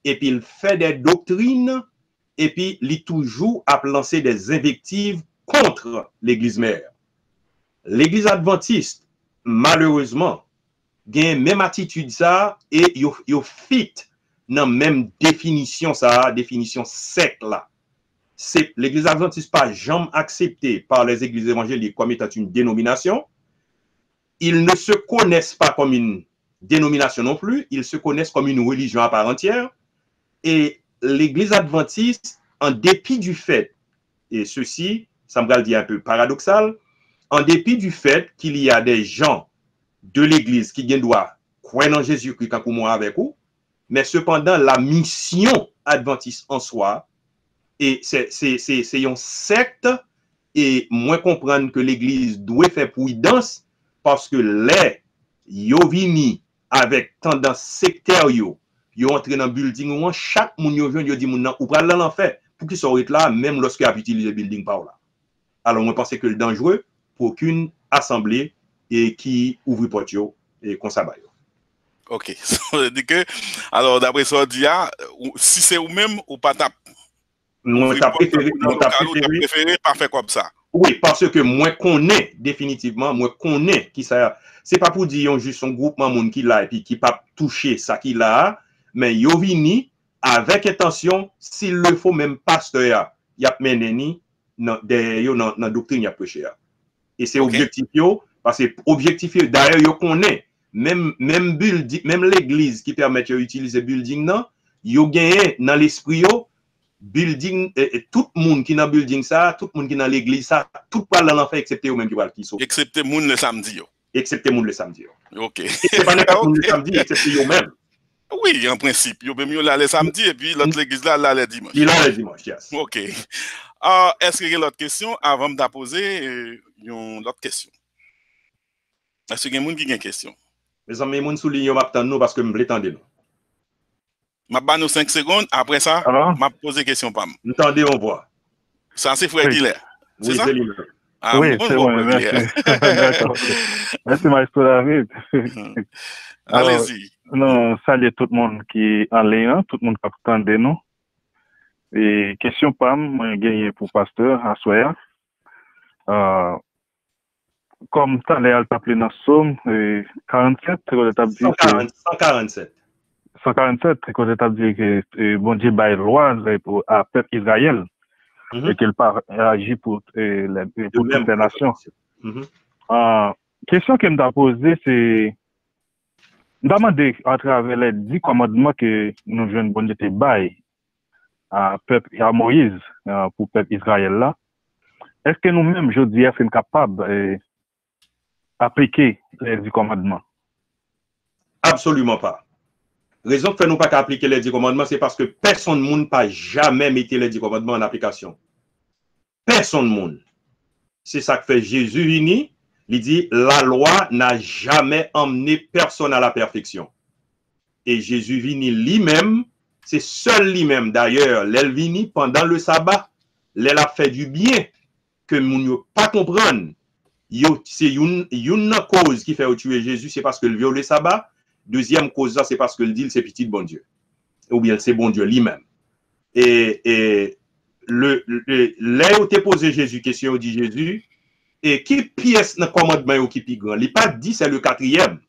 et puis il fait des doctrines et puis il toujours à lancer des invectives contre l'église mère. L'église adventiste malheureusement gagne même attitude ça et yo fit dans même définition ça, définition secte là. C'est l'église adventiste pas jamais acceptée par les églises évangéliques comme étant une dénomination. Ils ne se connaissent pas comme une dénomination non plus, ils se connaissent comme une religion à part entière. Et l'Église adventiste, en dépit du fait, et ceci, ça me dit un peu paradoxal, en dépit du fait qu'il y a des gens de l'Église qui doivent croire en Jésus-Christ quand moi avec vous, mais cependant, la mission adventiste en soi, et c'est une secte, et moi comprendre que l'Église doit faire prudence, parce que les yo vini avec tendance sectaire yo entré dans le building, chaque moun yo vient, yo dit moun nan, ou pral l'enfer, pour qu'ils soient là, même lorsqu'il a utilisé le building par là. Alors, moi, je pense que c'est dangereux pour aucune assemblée et qui ouvre porte et qu'on s'abaille. Ok. Ça veut dire que, alors, d'après ça, si c'est ou même ou pas tap. Nous t'as préféré pas faire comme ça. Oui, parce que moi connais définitivement, moi connais qui ça. C'est pas pour dire juste son groupement moun qui l'a et puis qui pas toucher ça qui l'a, mais yo vini avec intention, s'il le faut même pasteur y a mené ni dans doctrine y a prêché. Et c'est objectif yo, parce que objectif d'ailleurs yo connaît même building, même l'église qui permet d'utiliser building nan, yo gagné dans l'esprit yo building et tout le monde qui dans building ça, tout le monde qui dans l'église ça, tout parle dans l'enfer excepté eux même qui parle qui sont. Excepté monde le samedi yo. Excepté monde le samedi. OK. C'est pas n'importe monde le samedi excepté eux même. Oui, en principe, yo même yo là le samedi et puis l'autre l'église là le dimanche. Il là le dimanche, yes. OK. Est-ce qu'il y a l'autre question avant de poser l'autre question? Est-ce qu'il y a monde qui a une question? Mes amis, moun souligne yo m'attend nous parce que me l'étendre nous. Je vais nous 5 secondes. Après ça, je vais poser question. Nous tendez, on voit. Ça, c'est Frère Guilher. Oui, c'est lui. Oui, c'est bon, merci. Merci, Maestro David. Allez-y. Non, salut tout le monde qui est en ligne, tout le monde qui attend nous. Et question PAM, moi, gagné pour pasteur à soir. Comme tu as l'air de dans Somme, 47, c'est quoi l'étape 147. 147, c'est quoi l'étape dit que bon Dieu baille loi pour à peuple Israël et qu'il agit pour toutes les nations. Question que je me posée, c'est demander à travers les 10 commandements que nous jouons bon Dieu baille à peuple à Moïse pour peuple Israël là. Est-ce que nous-mêmes, je dis, sommes capables d'appliquer les 10 commandements? Absolument pas. Raison que nous pas appliquer les 10 commandements, c'est parce que personne ne monde pas jamais mettre les 10 commandements en application. Personne ne monde. C'est ça que fait Jésus vini. Il dit, la loi n'a jamais emmené personne à la perfection. Et Jésus vini lui-même, c'est seul lui-même d'ailleurs, l'elle vini pendant le sabbat, l'elle a fait du bien que nous ne pas comprendre. C'est une cause qui fait tuer Jésus, c'est parce qu'il viole le sabbat. Deuxième cause, c'est parce que le dit c'est petit de bon Dieu. Ou bien c'est bon Dieu lui-même. Et là où t'es posé Jésus, question dit Jésus, et qui pièce dans le commandement qui est grand? Il n'a pas dit c'est le 4e.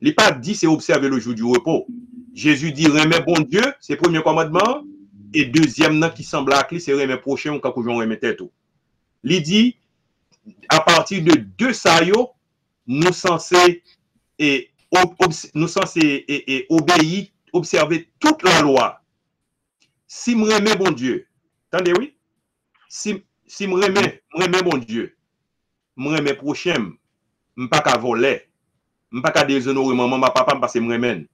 Il n'a pas dit c'est observer le jour du repos. Jésus dit remet bon Dieu, c'est le premier commandement. Et deuxième qui semble à clé, c'est remet prochain ou quand on remet tête. Il dit, à partir de deux saillots, nous censés obéir, observer toute la loi. Si je remets bon Dieu, attendez, oui? Si je remets bon Dieu, je remets prochain, je ne peux pas voler, je ne peux pas déshonorer maman, papa, parce que je remets.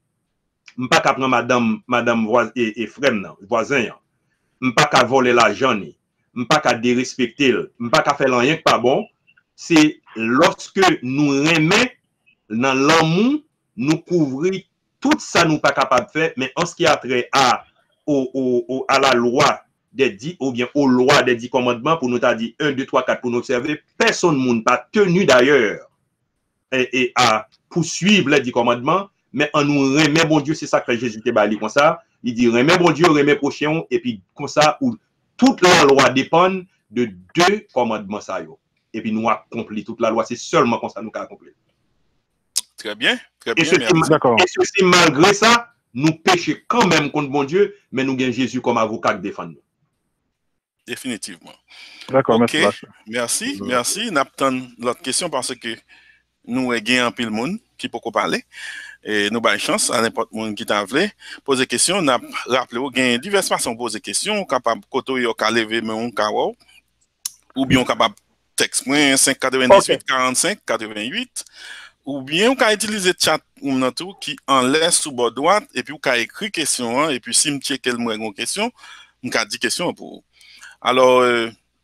Je ne peux pas prendre madame et frère, voisin. Je ne peux pas voler l'argent, je ne peux pas dérespecter, je ne peux pas faire rien que pas bon. C'est lorsque nous remettons dans l'amour, nous couvrons tout ça, nous pas capable de faire, mais en ce qui a trait à la loi des 10, ou bien aux lois des 10 commandements, pour nous t'a dit 1, 2, 3, 4 pour nous observer, personne ne pas tenu d'ailleurs et à poursuivre les 10 commandements, mais en nous remet bon Dieu, c'est ça que Jésus te bali comme ça. Il dit remet bon Dieu, remet prochain, et puis comme ça, où toute la loi dépend de 2 commandements ça yo. Et puis nous accomplir toute la loi, c'est seulement comme ça nous accomplir. Très bien, et ceci, malgré ça, nous péchons quand même contre bon Dieu, mais nous gagnons Jésus comme avocat qui défend nous. Définitivement. D'accord, okay. Merci. Nous attendons l'autre question parce que nous avons un pile monde qui peut parler. Et nous avons une chance à n'importe qui t'a voulu poser question. On a rappelé qu'il y a diverses façons de poser question. Capable de lever mais ou bien capable texte 598 45 88 ou bien on peut utiliser chat qui en laisse sous bord droite et puis on peut écrire question et puis si me checker une question, on peut dire question pour. Alors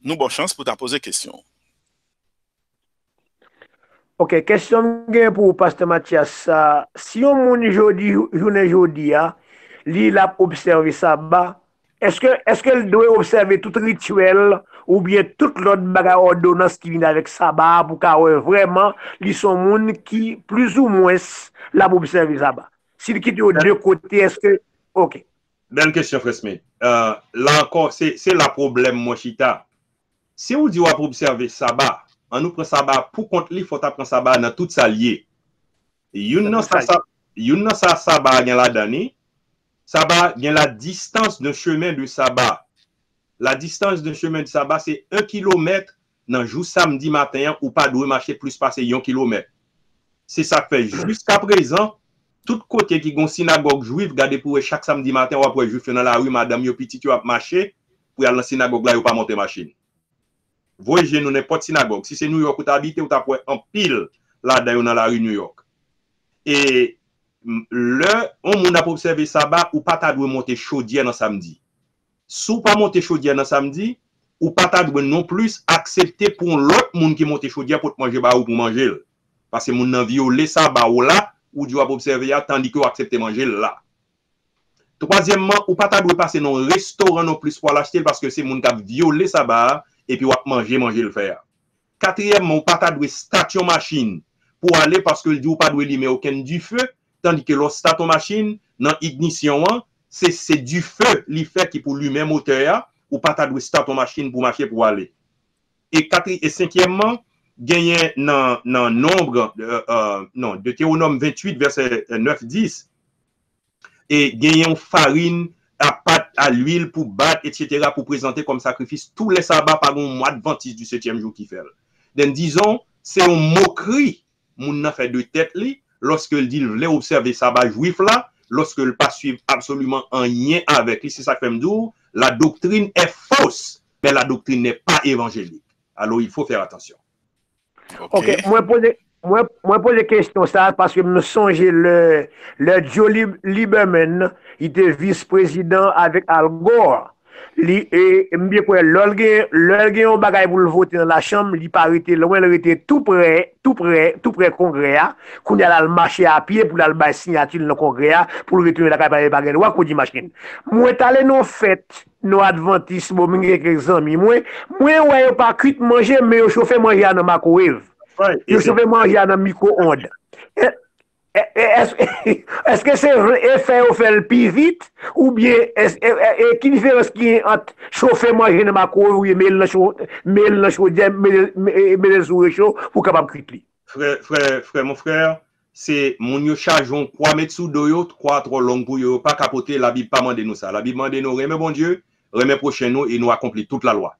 nous bonne chance pour ta poser question. OK, question pour Pasteur Mathias. Si on journée jodi li l'a observé sabbat, est-ce qu'elle doit observer tout rituel ou bien toute l'autre bagarre ordonnance qui vient avec sabbat pour qu'elle vraiment li son monde qui plus ou moins l'a observé sabbat. S'il quitte aux deux côtés, est-ce que OK. Belle question, Frère Smith. Là encore, c'est la problème, mon chita. Si on dit on va observer sabbat, on nous prend sabbat pour contre lui, il faut prendre sabbat dans tout ça lié. Yon nan sa sabbat gen la dani, sabbat gen la distance de chemin de sabbat. La distance de chemin de sabbat, c'est 1 km dans jour samedi matin ou pas doit marcher plus passer 1 km. C'est ça que fait jusqu'à présent, tout côté qui gon synagogue juive, gardez pour chaque samedi matin ou après juif dans la rue, madame yo petit yo a marché pour aller dans synagogue là yo pas monter machine. Voyez nous n'importe synagogue. Si c'est New York où tu habites, ou tu as en pile là-dedans dans la rue New York. Et on a observé sabbat ou pas ta doit monter chaudière dans samedi. Si pas monter chaudière dans samedi, ou pas ta doit non plus accepter pour l'autre monde qui monte chaudière pour te manger ba ou pour manger. Parce que moun nan violer sabbat ou là ou doit observer tandis que ou accepter manger là. Troisièmement, ou pas ta doit passer dans un restaurant non plus pour l'acheter parce que c'est moun qui a violé sabbat et puis ou manger le faire. Quatrièmement, ou pas ta doit station machine pour aller parce que le dit ou pas doit limer aucun du feu tandis que l'autre station machine dans ignition c'est du feu li fait qui pour lui-même moteur ou pas ta doit station machine pour marcher pour aller. Et cinquièmement, gagner dans nombre de Deutéronome 28 verset 9-10 et gagner une farine à pâte à l'huile pour battre etc. pour présenter comme sacrifice tous les sabbats par un mois adventiste du 7e jour qui fait. Donc disons c'est une moquerie moun nan fait de tête li lorsque il dit il voulait observer sabbat juif là lorsque il pas suivre absolument en lien avec lui. C'est ça que me dire la doctrine est fausse mais la doctrine n'est pas évangélique. Alors il faut faire attention. OK, moi poser question ça parce que me songe le Joe Lieberman, il était vice-président avec Al Gore. Et bien quoi l'orgue on bagaille pour le voter dans la chambre, il paraît loin, il était tout près congrès qu'on y a le marcher à pied pour aller bailler signature dans le congrès pour retourner la campagne par loi qu'on dit machine. Moi t'allais non fête nos adventistes bon quelques amis moi ouais pas cuit manger mais chauffer manger dans microwave. Yo chauffer manger dans micro-ondes. Est-ce que c'est effet au fait le plus vite ou bien qui différence qui est entre chauffer manger dans ma cour ou mettre le chaud chaud pour capable cuire. Frère mon frère, c'est mon yo chargeon 3 mètres sous doyo 3 trop long pour yo pas capoter la Bible pas mandé nous ça. La Bible mandé nous remet bon Dieu, remet prochain nous et nous accomplir toute la loi.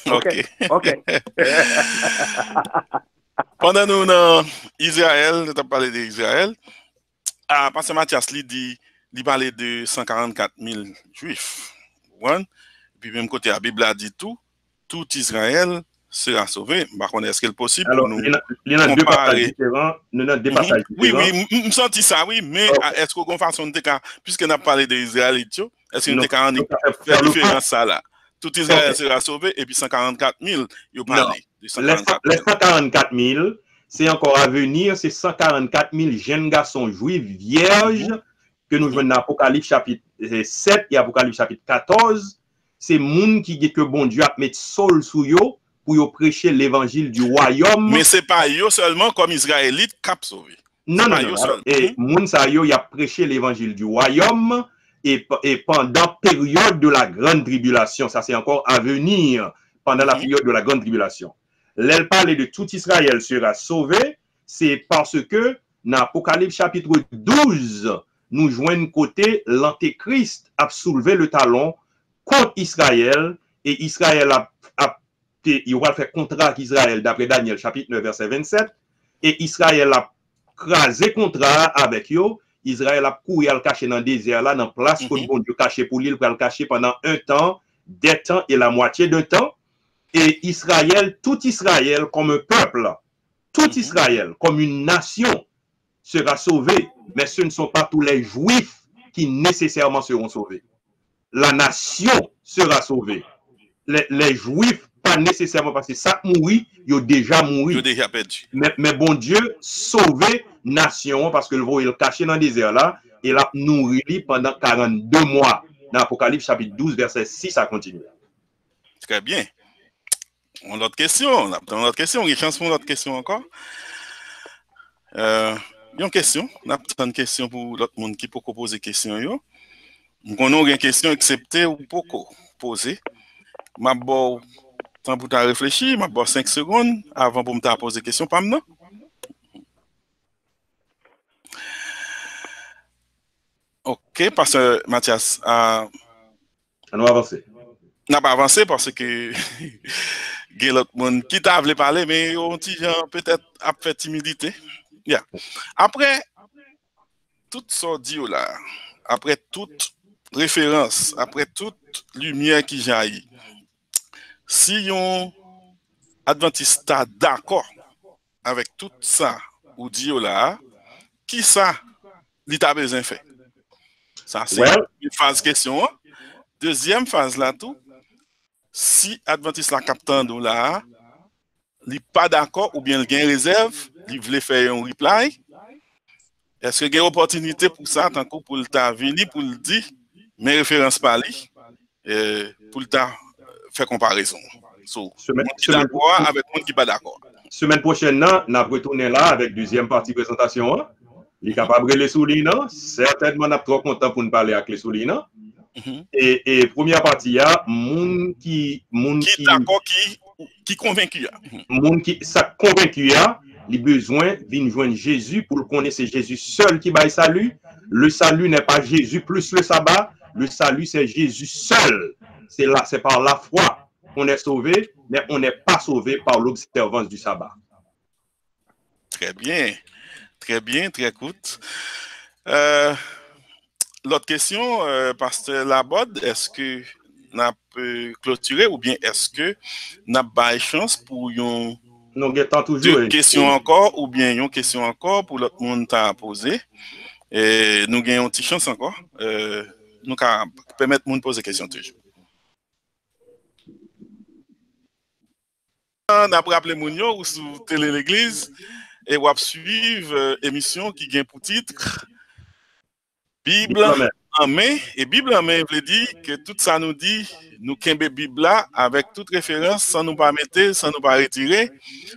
OK. Pendant nous dans Israël, nous avons parlé d'Israël. Pasteur Mathias il parlait de 144 000 juifs. Puis même côté la Bible a dit tout Israël sera sauvé. Par contre, est-ce qu'il est possible alors, pour nous il y a deux passages différents. Nous avons deux passages différents. Oui, je sens ça, oui, mais est-ce qu'on fait façon de puisque nous avons parlé d'Israël, est-ce qu'on faire différence ça là? Tout Israël sera sauvé et puis 144 000, il parlé. Les 144 000, c'est encore à venir, c'est 144 000 jeunes garçons juifs vierges que nous jouons dans Apocalypse chapitre 7 et Apocalypse chapitre 14. C'est moun qui dit que bon Dieu a mis sol sous yo pour yo prêcher l'évangile du royaume. Mais c'est pas yo seulement comme Israélite cap sauvé. Non. Et moun sa yo y a prêché l'évangile du royaume. Et pendant la période de la grande tribulation, ça c'est encore à venir, pendant la période de la grande tribulation. L'elle parle de tout Israël sera sauvé, c'est parce que dans Apocalypse chapitre 12, nous joignons côté l'Antéchrist a soulevé le talon contre Israël, et Israël il va faire contrat avec Israël d'après Daniel chapitre 9 verset 27, et Israël a crasé contrat avec eux, Israël a couru à le cacher dans le désert là, dans place que bon Dieu caché pour l'île, pour le cacher pendant un temps, des temps et la moitié d'un temps. Et Israël, tout Israël comme un peuple, tout Israël comme une nation sera sauvé. Mais ce ne sont pas tous les Juifs qui nécessairement seront sauvés. La nation sera sauvée. Les Juifs, pas nécessairement parce que ça mourit, ils ont déjà mouru. Ils ont déjà perdu. Mais bon Dieu, sauver nation parce que le veau est caché dans le désert là et l'a nourri pendant 42 mois. Dans Apocalypse chapitre 12, verset 6, ça continue. Très bien. On a d'autres questions. On a d'autres questions. Il y a chance pour d'autres questions encore. Il y a une question. On a une question pour l'autre monde qui peut poser question. Donc, on a une question acceptée ou pas poser. Ma bon temps pour réfléchir, ma bon 5 secondes avant pour me poser question pas maintenant. OK, parce que Mathias on va avancer. On n'a pas avancé parce que il y a l'autre monde qui t'a voulu parler, mais on dit peut-être a fait timidité. Yeah. Après tout ça dit là, après toute référence, après toute lumière qui jaillit, si on adventiste d'accord avec tout ça ou dit là, qui ça il t'a besoin fait? Ça c'est une phase question. Deuxième phase là tout, si adventiste la captant là, il pas d'accord ou bien il a une réserve, il veut faire un reply. Est-ce qu'il y a une opportunité pour ça, tant que pour le venir pour le dire, mes références par lui, pour le faire comparaison. D'accord avec monde qui pas d'accord. Semaine prochaine, on a retourné là avec deuxième partie présentation. Il est capable de les souligner. Certainement, on a trop content pour nous parler avec les soulignants. Et première partie, il y a monde qui d'accord, qui convaincu. Monde qui ça convaincu a, il besoin de joindre Jésus pour le connaître, c'est Jésus seul qui va le salut. Le salut n'est pas Jésus plus le sabbat. Le salut, c'est Jésus seul. C'est là, c'est par la foi qu'on est sauvé, mais on n'est pas sauvé par l'observance du sabbat. Très bien, très cool. L'autre question, Pasteur Labode, est-ce que n'a peut clôturer ou bien est-ce que n'a pas chance pour une deux questions encore ou bien une question encore pour l'autre monde t'a posé et nous gagnons une petite chance encore nous permettre monde poser question toujours. On a rappelé Mounio ou sur Télé l'Église et on va suivre émission qui gagne pour titre Bible en main, et Bible en main veut dire que tout ça nous dit, nous kembe Bible là avec toute référence, sans nous pas mettre, sans nous pas retirer,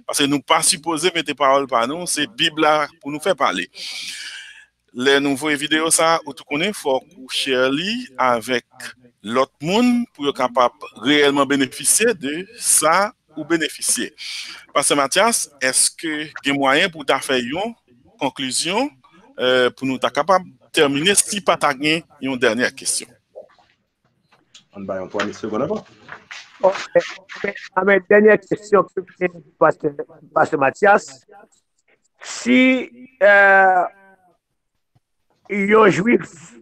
parce que nous pas supposé mettre paroles par nous, c'est Bible là pour nous faire parler. Les nouveaux vidéos ça, où tout connaît, faut share avec l'autre monde pour être capable réellement bénéficier de ça ou bénéficier. Parce que Mathias, est-ce que il y a moyen pour ta faire une conclusion pour nous être capable terminer si pas ta gain une dernière question. On va en 3 secondes avant. Ma dernière question que Pasteur Mathias, si un juif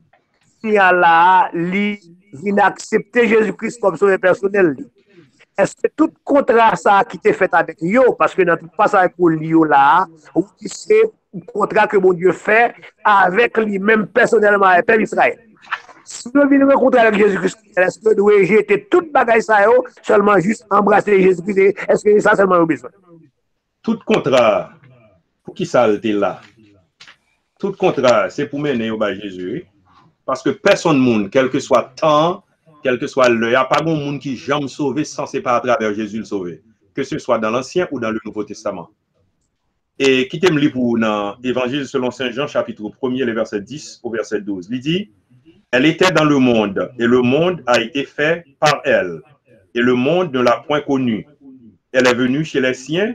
qui a là, il a accepté Jésus-Christ comme sauveur personnel, est-ce que tout contrat ça qui t'est fait avec lui, parce que dans tout passage pour lui là, ou qui c'est contrat que mon Dieu fait avec lui-même personnellement avec le peuple Israël. Si nous venons rencontrer avec Jésus-Christ, est-ce que nous devons jeter toute bagaille ça seulement juste embrasser Jésus-Christ? Est-ce que ça seulement au besoin? Tout contrat, pour qui ça été là? Tout contrat, c'est pour mener au bas Jésus. Parce que personne monde, quel que soit temps, quel que soit l'heure, il n'y a pas de monde qui jamais sauvé sans c'est pas à travers Jésus le sauver. Que ce soit dans l'Ancien ou dans le Nouveau Testament. Et qui t'aime lire pour dans l'Évangile selon Saint Jean, chapitre 1er, les versets 10 au verset 12. Il dit, elle était dans le monde, et le monde a été fait par elle. Et le monde ne l'a point connue. Elle est venue chez les siens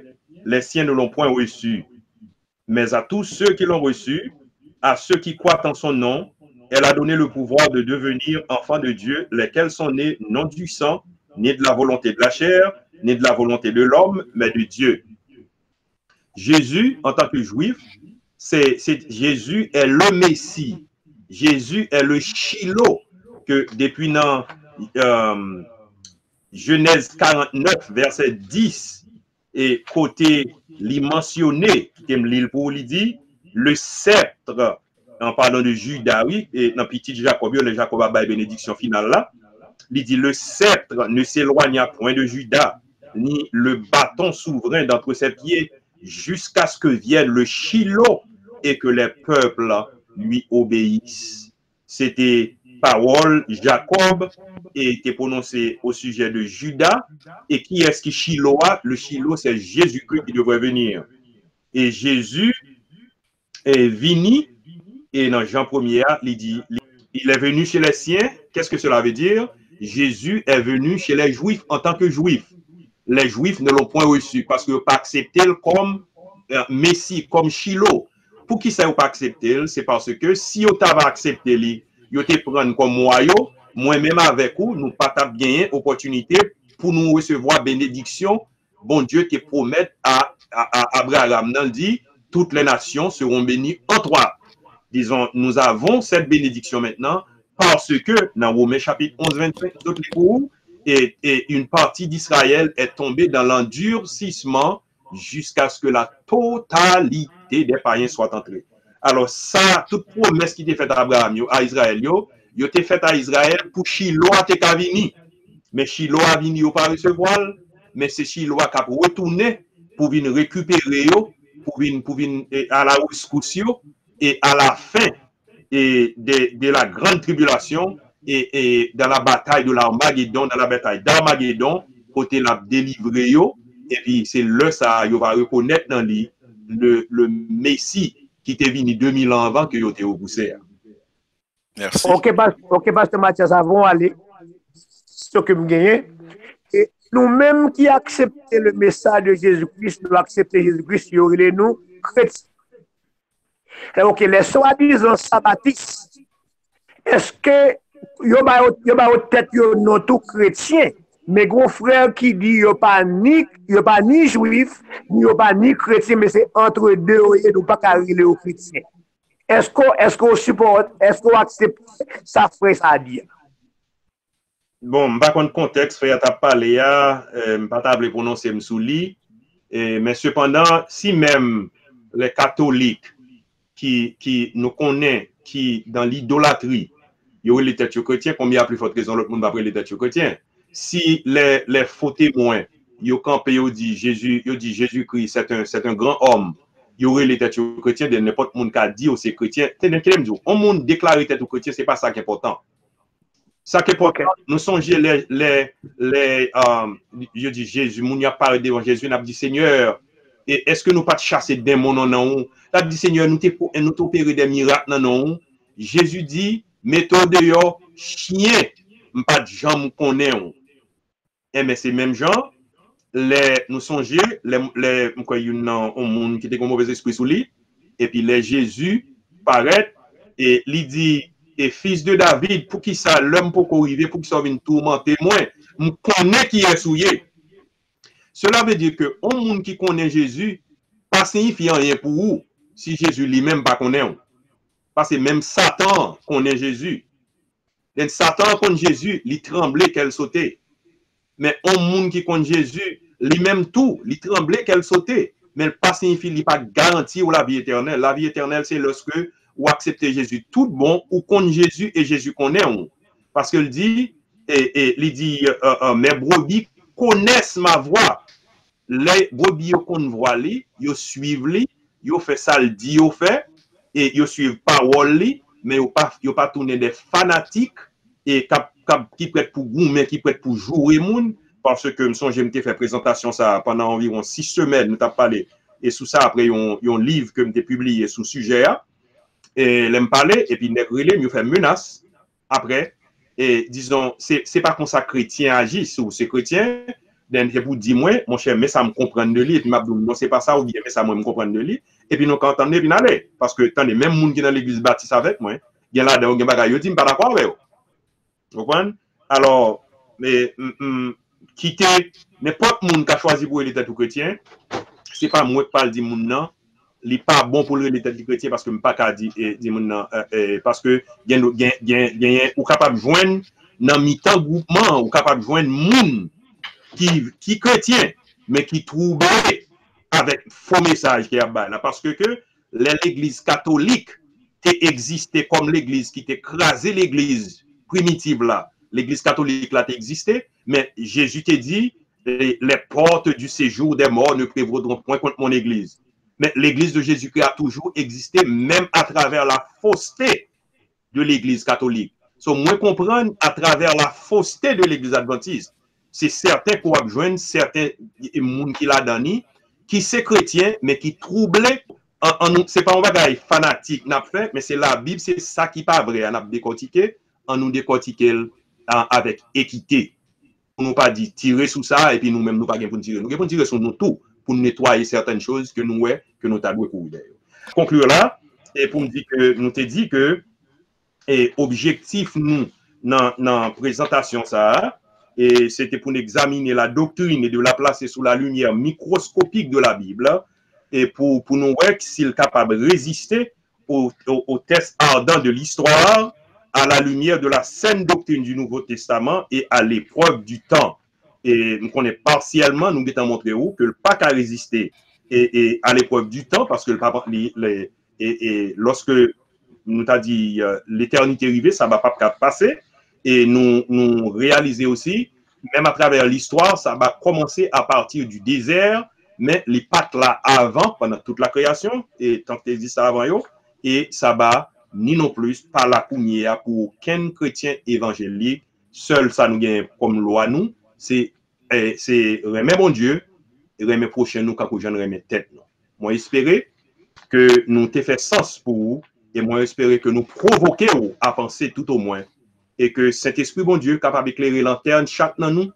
ne l'ont point reçue. Mais à tous ceux qui l'ont reçue, à ceux qui croient en son nom, elle a donné le pouvoir de devenir enfants de Dieu, lesquels sont nés non du sang, ni de la volonté de la chair, ni de la volonté de l'homme, mais de Dieu. Jésus, en tant que juif, Jésus est le Messie. Jésus est le Shiloh que depuis dans Genèse 49, verset 10, et côté l'y mentionné, qui aime l'île pour lui dit, le sceptre, en parlant de Judas, oui, et dans petit Jacob, le Jacob a bénédiction finale là, il dit le sceptre ne s'éloigna point de Judas, ni le bâton souverain d'entre ses pieds, jusqu'à ce que vienne le Shiloh et que les peuples lui obéissent. C'était parole Jacob et était prononcé au sujet de Judas. Et qui est-ce qui Shiloh a? Le Shiloh, c'est Jésus-Christ qui devrait venir. Et Jésus est venu, et dans Jean 1er, il dit, il est venu chez les siens. Qu'est-ce que cela veut dire? Jésus est venu chez les Juifs en tant que Juif. Les Juifs ne l'ont point reçu parce qu'ils n'ont pas accepté comme Messie, comme Shiloh. Pour qui ça n'a pas accepté? C'est parce que si vous avez accepté, vous te prendre comme moyo, moi-même avec vous, nous pas gagné opportunité pour nous recevoir bénédiction. Bon Dieu te promet à Abraham, il dit, toutes les nations seront bénies en toi. Disons, nous avons cette bénédiction maintenant parce que dans Romains chapitre 11, 25, et une partie d'Israël est tombée dans l'endurcissement jusqu'à ce que la totalité des païens soit entrée. Alors ça, toute promesse qui était faite à Abraham, à Israël, il était faite à Israël pour Shiloh à Tekavini. Mais Shiloh a venu pas recevoir, mais c'est Shiloh qui a retourné pour venir récupérer, pour venir à la rescousse et à la fin de la grande tribulation et dans la bataille de l'Armageddon, dans la bataille d'Armageddon, côté la délivré, et puis c'est là ça, il va reconnaître dans lui le Messie qui était venu 2000 ans avant que il était repoussé. Merci. Ok, Pasteur Mathias, avant d'aller, ce que vous gagnez, et nous-mêmes qui acceptons le message de Jésus-Christ, nous acceptons Jésus-Christ, il y aurait nous chrétiens. Ok, les soi-disant sabbatistes, est-ce que il y a peut-être non tout chrétien, mais gros frère qui dit il n'y a pas ni juif, il n'y a pas ni chrétien, mais c'est entre deux et nous pas arriver aux chrétiens. Est-ce qu'on supporte, est-ce qu'on accepte ça frère ça à dire? Bon, par contre contexte, frère t'a parlé pas table prononcer m'souli, mais cependant si même les catholiques qui nous connaissent, qui dans l'idolâtrie, il y a les têtes chrétiens, combien plus forte raison l'autre monde va prendre les têtes chrétiens. Si les faux témoins, ils ont campé, ils dit Jésus-Christ, c'est un grand homme, il y aurait les têtes chrétiens de n'importe monde qui a dit aux chrétiens. On monde déclaré tête chrétien, c'est pas ça qui est important. Ça qui est important, nous songeons je dis Jésus, moun y a parlé devant Jésus, n'a dit Seigneur, et est-ce que nous pas chasser des démons non? N'a dit Seigneur, nous opéré des miracles non? Jésus dit mettons dehors chien, pas de gens nous connaît. Et mais ces mêmes gens, nous songeons les monde qui était comme mauvais esprit sous lui, et puis les Jésus paraît et lui dit et fils de David, pour qui ça l'homme pour arriver, pour qu'il soit une tourmenter moi, me connaît qui est souillé. Cela veut dire que un monde qui connaît Jésus pas signifie rien pour vous si Jésus lui-même pas connaît. Parce que même Satan connaît Jésus. Et Satan connaît Jésus, il tremblait qu'elle sautait. Mais un monde qui connaît Jésus, lui-même tout, il tremblait qu'elle sautait. Mais pas signifie qu'il pas garanti ou la vie éternelle. La vie éternelle, c'est lorsque ou accepter Jésus tout bon, ou connaît Jésus et Jésus connaît. Parce qu'il dit, il dit, mes brebis connaissent ma voix. Les brebis qu'on voit, ils suivent, ils font ça, ils dit, ils fait, et ils suivent parole, mais ils ne pas tourner des fanatiques et qui prêtent pour vous, mais qui prêtent pour jouer moun. Parce que, je me fait présentation ça pendant environ 6 semaines, nous avons parlé, et sous ça, après, il y a un livre que j'ai publié sous sujet. Et l'aime parler, et puis il me fait menace après. Et disons, c'est pas comme ça chrétien agit, ou c'est chrétien, et vous dites, moi, mon cher, mais ça me comprend de lui, et puis m'a dit, non, c'est pas ça, ou bien, mais ça me comprend de lui. Et puis nous, quand on est, puis aller. Parce que, attendez, même monde qui est dans l'église baptiste avec moi, il y a là, il y a des bagages, il dit, pas d'accord avec vous. Vous comprenez? Alors, mais, quitter n'importe monde qui a choisi pour être tout chrétien, c'est pas moi qui parle du monde, non. n'est pas bon pour les têtes chrétiens parce que je ne pas qu'à dire parce que ou capable de joindre dans mi-temps groupement ou capable de joindre monde qui chrétien mais qui trouble avec faux message qui est là parce que l'église catholique existait comme l'église qui t'écrasé l'église primitive là. L'église catholique là existait, mais Jésus t'a dit les portes du séjour des morts ne prévaudront point contre mon église. Mais l'église de Jésus-Christ a toujours existé, même à travers la fausseté de l'église catholique. So, moins comprendre à travers la fausseté de l'église adventiste. C'est certain qu'on va joindre certains gens qui l'a donné, qui c'est chrétien, mais qui troublait. C'est pas un bagage fanatique, n'a fait, mais c'est la Bible, c'est ça qui n'est pas vrai. On a décortiqué, on nous décortiqué avec équité. On nous pas dit tirer sous ça et puis nous-mêmes nous pas pour tirer. Nous pour tirer sur nous tout pour nettoyer certaines choses que nous avons découvert. Conclure là et pour me dire que nous te dit que et objectif nous dans la présentation ça et c'était pour examiner la doctrine et de la placer sous la lumière microscopique de la Bible et pour nous voir s'il est capable de résister au test ardent de l'histoire à la lumière de la saine doctrine du Nouveau Testament et à l'épreuve du temps. Et nous connaissons partiellement, nous avons montré où que le pas qu'à résister et à l'épreuve du temps, parce que le papa, lorsque nous t'a dit l'éternité arrivée, ça ne va pas passer. Et nous réaliser aussi, même à travers l'histoire, ça va commencer à partir du désert, mais les pattes là avant, pendant toute la création, et tant que tu dis ça avant, et ça va ni non plus par la première pour aucun chrétien évangélique. Seul ça nous gagne comme loi nous, c'est remettre mon Dieu et remettre prochain nous quand je remettre tête nous. Moi espérer que nous t'ai fait sens pour vous et moi espérer que nous provoquons à penser tout au moins et que Saint-Esprit bon Dieu capable d'éclairer lanterne chaque dans nous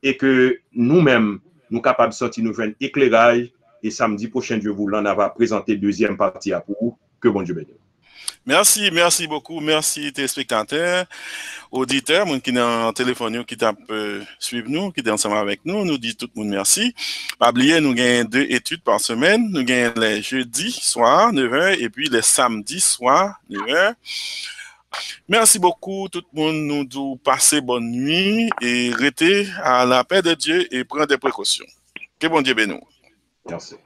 et que nous-mêmes nous capables de sortir nous joindre éclairage et samedi prochain Dieu voulant on va présenter deuxième partie à vous. Que bon Dieu bénisse. Merci beaucoup. Merci téléspectateurs, auditeurs, gens qui sont en téléphone, qui suivent nous, qui sont ensemble avec nous. Nous disons tout le monde merci. Pas oublier, nous avons 2 études par semaine. Nous avons les jeudis soir, 9h, et puis les samedis soir, 9h. Merci beaucoup, tout le monde. Nous disons passez bonne nuit et restez à la paix de Dieu et prenez des précautions. Que bon Dieu bénisse. Merci.